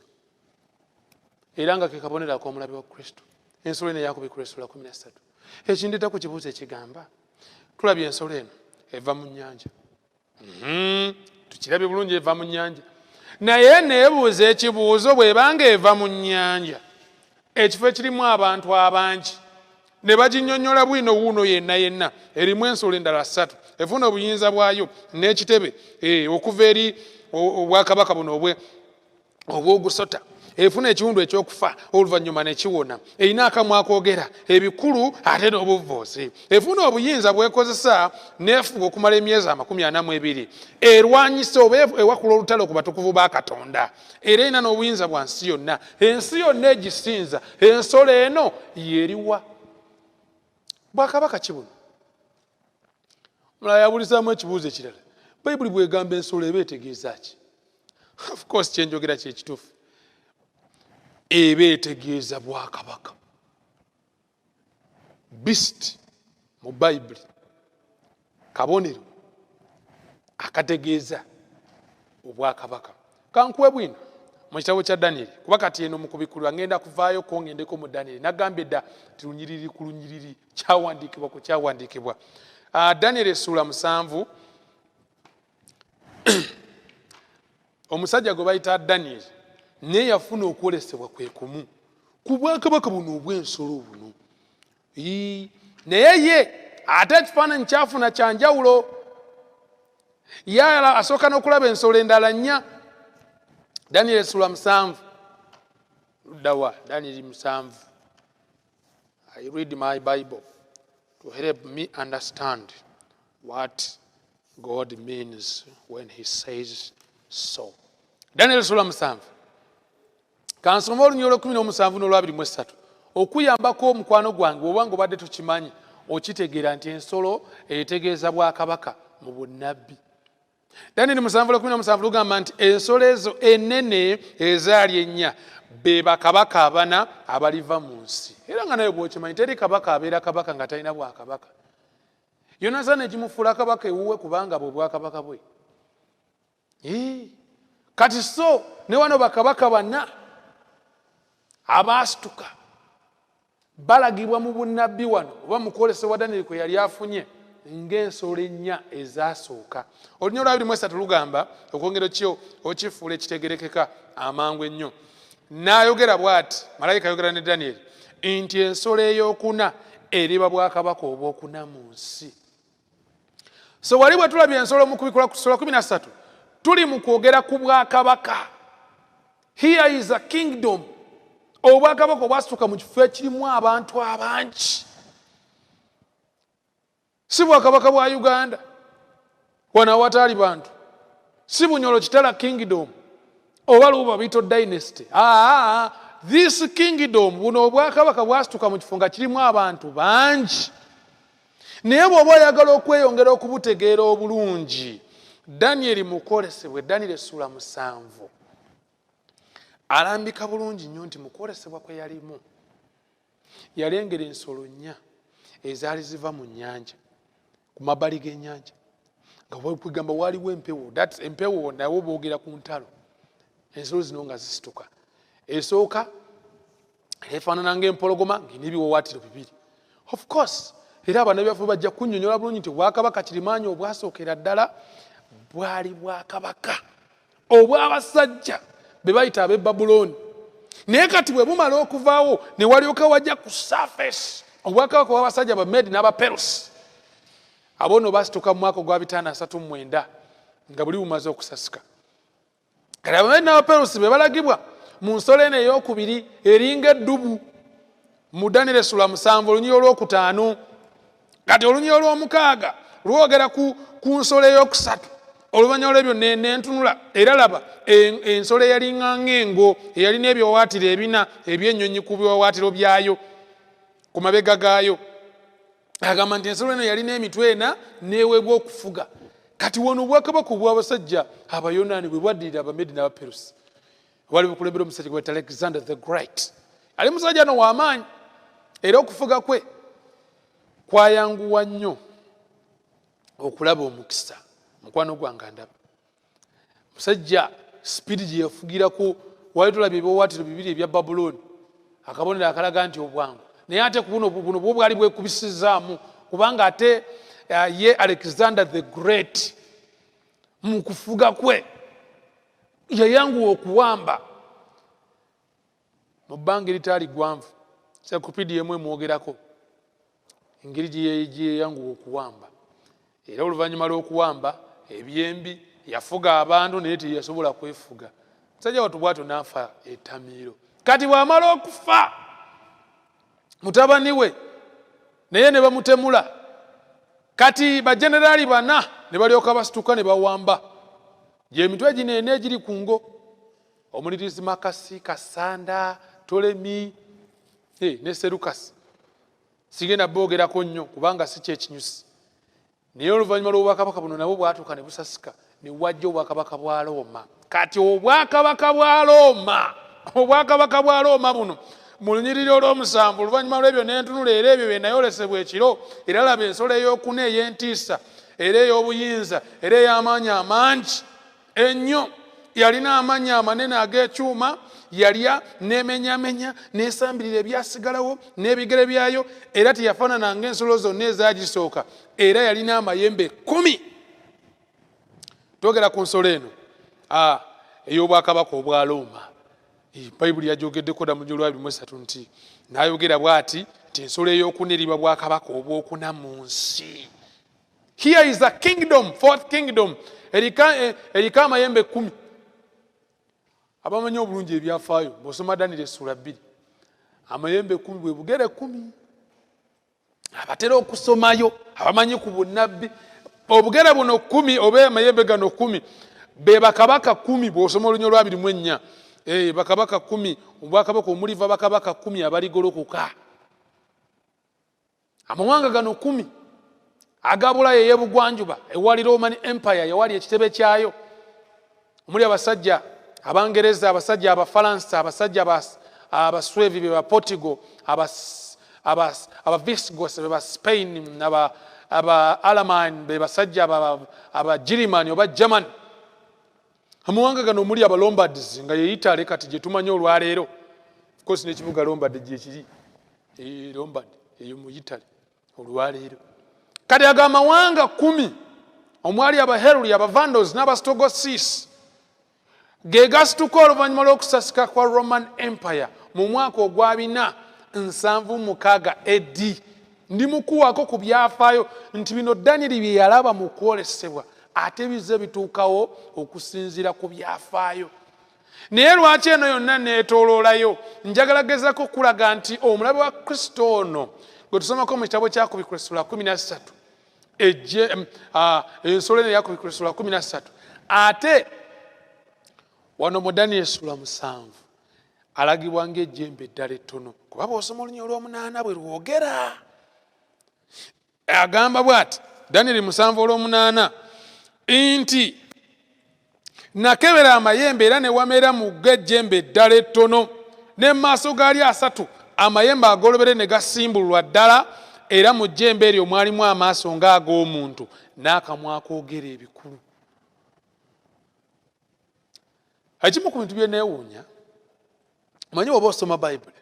S1: Era nga ke kabonero ak'omulabe wa Kristo. Ensolo eno Yakobo Sura 13. Ekindeeta ku kibuuzo ekigamba, tulabye ensolo eno eva mu nnyanja. Tukirabye bulungi, eva mu nnyanja. Naye neebuuza ekibuuzo, bw'ebanga eva mu nnyanja, ekifo ekirimu abantu abangi, ne baginnyonnyola bwino wuuno yenna, erimu ensolo endala 3, efuna obuyinza bwayo n'ekitebe okuva eri obwakabaka buno obw'ogusota. efuna ekiwundu ekyokufa oluvannyuma ne kiwona, erina akamwa akoogera ebikulu ate n'obuvoozi, efuna obuyinza bw'ekozesa n'efuga okumala emyezi 42, erwanyisa oba ewakula olutalo ku batukuvu ba Katonda, era erina n'obuyinza bwa nsi yonna, ensi yonna egisinza. Ensolo eno yeriwa bwakabaka kibuno. Mulala yabulisaamu ekibuuzo ekirala, Bayibuli bwegamba ensolo eba etegeeza ki? Of course kyenjogera kyekituufu, eba etegeeza bwakabaka. Beast mu Bayibuli kabonero akategeeza obwakabaka. Kankuwe bwino mu kitabo kya Daniel, kuba kati eno mu kubikulu ngenda kuvaayo ko ngendeko mu Daniel, nagambye dda ti lunyiriri ku lunyiriri, kyawandiikibwa ku kyawandiikibwa. Daniel essula 7. Omusajja gwe bayita Daniel naye yafuna okwolesebwa kwe kumu ku bwakabaka buno obw'ensolo buno. Naye ye ate ekifaananyi kyafuna kya njawulo. Yala asooka n'okulaba ensolo endala 4. Daniel essula 7. Luddawa Daniel 7. I read my Bible to help me understand what God means when he says so. Daniel essula 7. Kansoma olunyolo 17 n'olwa 23 okuyambako omukwano gwange oba ng'obadde tukimanyi okitegeera nti ensolo etegeeza bwakabaka mu bunnabbi. Daniel 7:17 lugamba nti ensolo ezo ennene ezaali 4 be bakabaka 4 abaliva mu nsi. Era nga naye bw'okimanyi teri kabaka abeera kabaka nga talina bwakabaka. Yonasaani ekimufuula kabaka ewuwe kubanga bwe bwakabaka bwe. Kati so ne wano bakabaka 4 abaasituka balagibwa mu bunnabbi wano oba mu kwolesebwa Daniel kwe yali afunye ng'ensolo 4 ezaasooka. Olunya olwa 23 lugamba okwongera kyo okifuula ekitegerekeka amangu ennyo. N'ayogera bw'ati, malayika ayogera ne Daniel nti ensolo ey'okuna eriba bwakabaka obw'okuna mu nsi. So wali bwe tulabye ensolo mu kubikula ku Sura 13 tuli mu kwogera ku bwakabaka. Here is a kingdom. Obwakabaka obwasituka mu kifo ekirimu abantu abangi. Si bwakabaka bwa Uganda wano awatali bantu, si Bunyolo Kitala kingdom oba Lubabito dynasty. This kingdom buno obwakabaka bwasituka mu kifo nga kirimu abantu bangi. Naye bw'oba oyagala okweyongera okubutegeera obulungi, Daniel mukolesebwe Daniel essula 7 alambika bulungi nnyo nti mukolesebwa kwe yalimu yalengera ensolo 4 ezaali ziva mu nnyanja, ku mabbali g'ennyanja, nga bwekugamba waaliwo empewo. That empewo nawo boogera ku ntalo, ensolo zino nga zisituka. Esooka efaanana ng'empologoma ng'erina ebiwawaatiro 2. Of course era abannabyafuba bajja kunnyonnyola bulungi nti obwakabaka kirimaanyi obwasookera ddala bwali bwakabaka obw'abasajja be bayita ab'e Babuloni. Naye kati bwe bumala okuvaawo ne walyoka wajja ku surface obwakabaka bw'abasajja ba Medi n'Abaperusi. Abo no basituka mu mwaka gwa 539 nga buli bumaze okusasika. Kati Abamedi n'Abaperusi be balagibwa mu nsolo eno ey'okubiri eringa eddubu mu Daniel essula 7 olunyiro olw'okutaano. Kati olunyiro olw'omukaaga lwogera ku nsolo ey'okusatu. Oluvannyuma lw'ebyo n'entunula era laba ensolo eyalinga ng'engo eyalina ebiwawaatiro 4 eby'ennyonyi ku biwawaatiro byayo ku mabega gaayo. Agamba nti ensolo eno yalina emitwe 4 n'eweebwa okufuga. Kati wano obwakabaka obw'abasajja Abayonaani bwe bwaddirira Abamedi n'Abaperusi. Wali bukulembera omusajja gwe Alexander the Great. Ali musajja no w'amaanyi era okufuga kwe kwayanguwa nnyo okulaba omukisa. Mukwano gwange ndaba musajja spirit gye yafugirako. Wali tulabye ebiwawaatiro 2 ebya Babuloni, akabonero akalaga nti obwangu. Naye ate ku buno bwo bwali bwekubisizaamu kubanga ate ye Alexander the Great mu kufuga kwe yayanguwa okuwamba mu bbanga eritaali ggwanvu. Encyclopedia emu emwogerako engeri gye yayanguwa okuwamba, era oluvannyuma lw'okuwamba ebyembi yafuga abantu naye teyasobola kwefuga. Sajja watu bwatu n'afa etamiiro. Kati bw'amala okufa mutabani we naye ne bamutemula. Kati bajenerali bana ne balyoka basituka ne bawamba. Gyemitwe ginene egiri ku ngo. Omulirizi Makasi, Kasanda, Tolemi, ne Serukasi. Sigenda boogerako nnyo kubanga si kyekinyusi. Naye oluvannyuma lw'obwakabaka buno nabwo bwatuuka ne busasika ne wajja obwakabaka bwa Looma. Kati obwakabaka bwa Looma buno mu lunyiriri olw'omusanvu oluvannyuma lw'ebyo n'entunula era ebyo bye nayolesebwa ekiro era laba ensolo ey'okuna ey'entiisa era ey'obuyinza era ey'amaanyi amangi ennyo yalina amaanyi amanene ag'ekyuma yalya n'emenyamenya n'esambirira ebyasigalawo n'ebigere byayo era teyafaanana ng'ensolo zonna ezagisooka era yalina amayembe 10. Twogera ku nsolo eno ey'obwakabaka obwa Looma. Bayibuli yajogeddeko dda mu Lwabiri 3 nti n'ayogera bw'ati nti ensolo ey'okuna eriba bwakabaka obwokuna mu nsi. Here is a kingdom, fourth kingdom. Erika amayembe 10. Abamanyi obulungi ebyafaayo bw'osoma Daniel essula 2 amayembe 10 bwe bugere 10. Abatera okusomayo abamanyi ku bunnabbi obugere buno 10 oba amayembe gano 10 be bakabaka 10 bw'osoma Olunyo lwa 24. Bakabaka 10 obwakabaka omuliva bakabaka 10 abaligolokoka. Amawanga gano 10 agabula ey'ebugwanjuba ewali Roman Empire yawali ekitebe kyayo omuli abasajja Abangereza, abasajja Abafalansa, abasajja Abaswevi be ba Portugal, aba Visigoths be ba Spain, aba Alaman be basajja aba German oba German. Amawanga gano omuli aba Lombards nga ye Italy kati gye tumanyi olwaleero. Of course n'ekibuga Lombard gye kiri Lombard eyo mu Italy olwaleero. Kati aga amawanga 10 omwali aba Heruli, aba Vandals n'aba Ostrogoths ge gasituka oluvannyuma lw'okusasika kwa Roman Empire mu mwaka ogwa 476 AD. Ndi mukuwako ku byafaayo nti bino Daniel bye yalaba mu kwolesebwa ate bize bituukawo okusinziira ku byafaayo. Naye lwaki eno yonna neetooloolayo njagala gezako okulaga nti omulabe wa Kristo ono gwe tusomako mu kitabo kya Kubikkula essula 13 ensolo eno yakubikula essula 13 ate wano mu Daniel essula 7 alagibwa ng'ejjembe eddala ettono kuba bw'osoma Olunyo olw'omunaana bwe lwogera agamba bw'ati Daniel 7:8 nti nakebera amayembe era ne wamera mu g'ejjembe eddala ettono ne mu maaso gaali 3 amayembe agolobere ne gasimbulwa ddala era mu jjembe eryo mwalimu amaaso ng'ag'omuntu n'akamwa akoogera ebikulu. Ekimu ku bintu bye neewuunya manyi oba osoma Bayibuli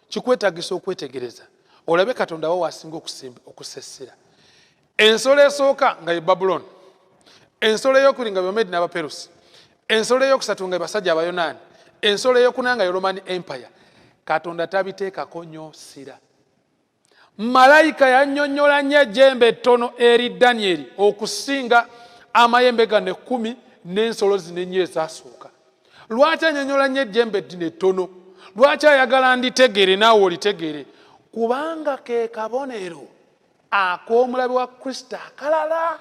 S1: kikwetaagisa okwetegereza olabe Katonda wo wasinga okusesera. Ensolo esooka nga ye Babuloni, ensolo ey'okubiri nga Bamedi n'Abaperusi, ensolo ey'okusatu nga basajja Abayonaani, ensolo ey'okuna nga ye Roman Empire. Katonda tabiteekako nnyo ssira. Malayika yannyonnyola nnyo ejjembe ettono eri Danyeri okusinga amayembe gano 10 n'ensolo zino ennya ezasooka. Lwaki annyonnyola nnyo ejjembe ddino ettono? Lwaki ayagala nditegeere naawe olitegeere? Kubanga ke kabonero ak'omulabe wa Kristo akalala.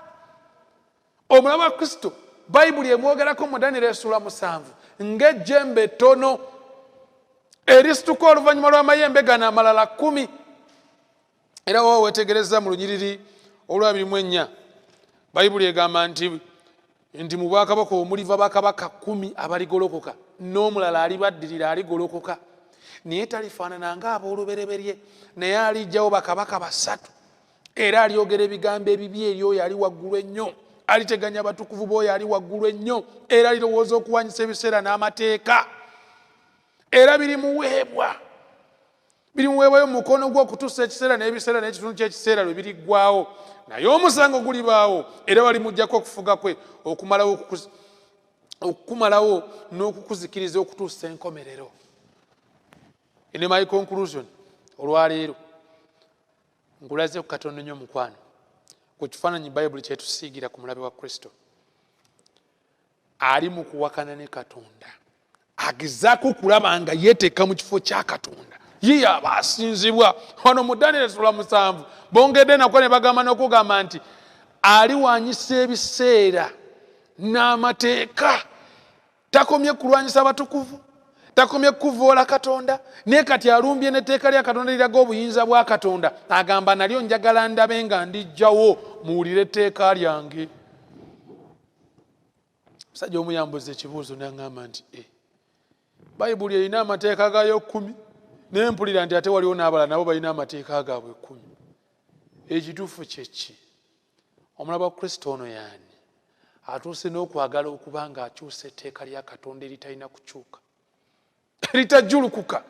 S1: Omulabe wa Kristo Bayibuli emwogerako mu Danyeri essula 7 ng'ejjembe ettono erisituka oluvannyuma lw'amayembe gano amalala 10. Era wowe wetegereza mu lunyiriri olwa 24 Bayibuli egamba nti mu bwakabaka omuliva bakabaka 10 abaligolokoka n'omulala alibaddirira aligolokoka naye talifaanana ng'ab'olubereberye naye alijjawo bakabaka 3 era alyogera ebigambo ebibi eri oyo ali waggulu ennyo aliteganya abatukuvu b'oyo ali waggulu ennyo era alirowooza okuwanyisa ebiseera n'amateeka era birimuweebwayo mu mukono gw'okutuusa ekiseera n'ebiseera n'ekitundu ky'ekiseera lwe biriggwaawo naye omusango gulibaawo era balimuggyako okufuga kwe okumalawo n'okukuzikiriza okutuusa enkomerero. In my conclusion olwaleero nkulaze ku Katonda nnyo mukwano ku kifaananyi Bayibuli kyetusiigira ku mulabe wa Kristo ali mu kuwakana ne Katonda agezaako okulaba nga yeeteeka mu kifo kya Katonda. Ye abasinzibwa wano mu Daniel 7 bongedde nako ne bagamba n'okugamba nti aliwanyisa ebiseera n'amateeka. Takomye kulwanyisa abatukuvu, takomye kuvoola Katonda, naye kati alumbye n'etteeka lya Katonda liraga obuyinza bwa Katonda. Agamba nalyo njagala ndabe nga ndijjawo muwulire etteeka lyange. Musajja omu yambuza ekibuuzo n'aŋŋamba nti Bayibuli erina amateeka gaayo 10 naye mpulira nti ate waliwo n'abalala nabo balina amateeka gaabwe 10. Ekituufu kye ki? Omulaba wa Kristo ono y'ani atuuse n'okwagala okuba ng'akyusa etteeka lya Katonda eritalina kukyuka, eritajjulukuka?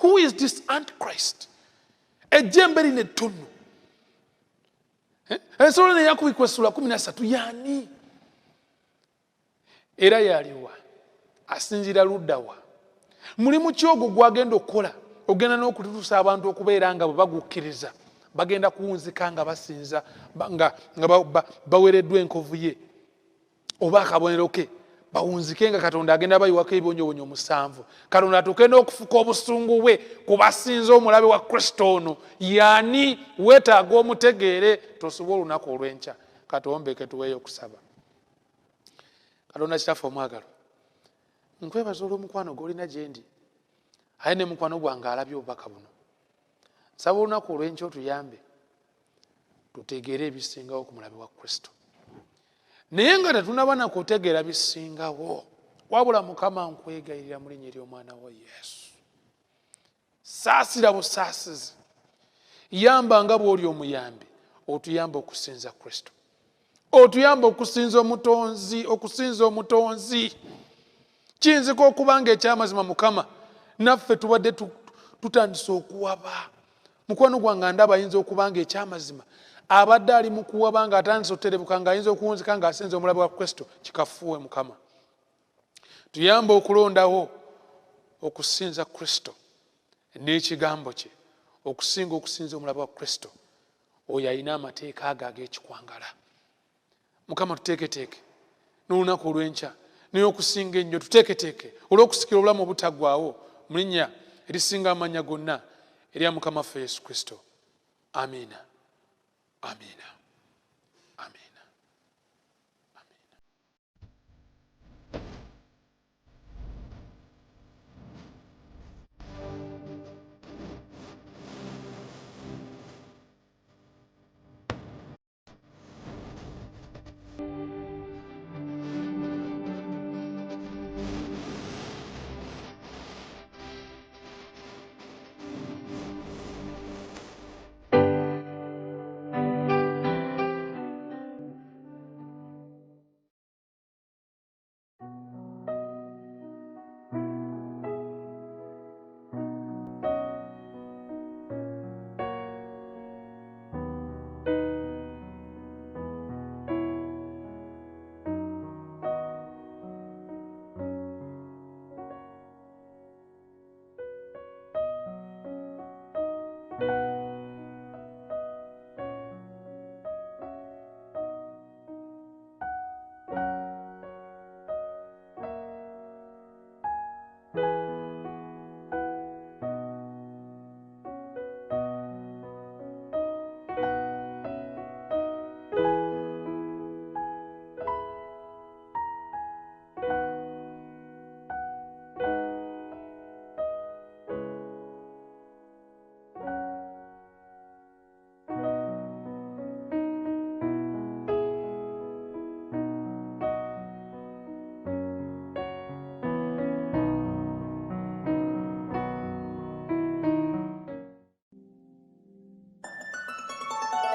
S1: Who is this Antichrist? Ejjembe lino ettono, ensolo ne yakubikwa Essula 13 y'ani? Era yaliwa? Asinzira ludda wa? Mulimu ki ogwo gwagenda okukola? Ogenda n'okututuusa abantu okubeera nga bwe bagukkiriza bagenda kuwunzika nga basinza nga bawereddwa enkovu ye oba akabonero ke, bawunzike nga Katonda agenda bayiwako ebibonyoobonyo 7. Katonda atuuke n'okufuka obusungu bwe ku basinza omulabe wa Kristo ono. Y'ani? Weetaaga omutegeere tosobole olunaku olw'enkya. Katombeke tuweeyo okusaba. Katonda kitaffe omwagalo, nkwebaza olw'omukwano gw'olina gye ndi, aye ne mukwano gwange alabye obubaka buno. Nsaba olunaku olw'enkya otuyambe tutegeere ebisingawo ku mulabe wa Kristo, naye nga tetunaba na kutegeera bisingawo, wabula Mukama nkwegayirira mu linnya ly'omwana wa Yesu, saasira busaasizi, yamba nga bw'oli omuyambi, otuyamba okusinza Kristo, otuyamba okusinza omutonzi. Kiyinzika okuba nga ekyamazima Mukama naffe tubadde tutandise okuwaba. Mukwano gwange ndaba ayinza okuba nga ekyamazima abadde ali mu kuwaba nga atandise oterebuka ng'ayinza okuwunzika ng'asinza omulabe wa Kristo. Kikafuwe Mukama, tuyamba okulondawo okusinza Kristo n'ekigambo kye okusinga okusinza omulabe wa Kristo oyo alina amateeka ago ag'ekikwangala. Mukama tuteeketeeke n'olunaku olw'enkya naye okusinga ennyo tuteeketeeke olw'okusikira obulamu obutaggwaawo mu linnya erisinga amannya gonna erya Mukama waffe Yesu Kristo. Amiina. Amiina. Amiina. Amiina.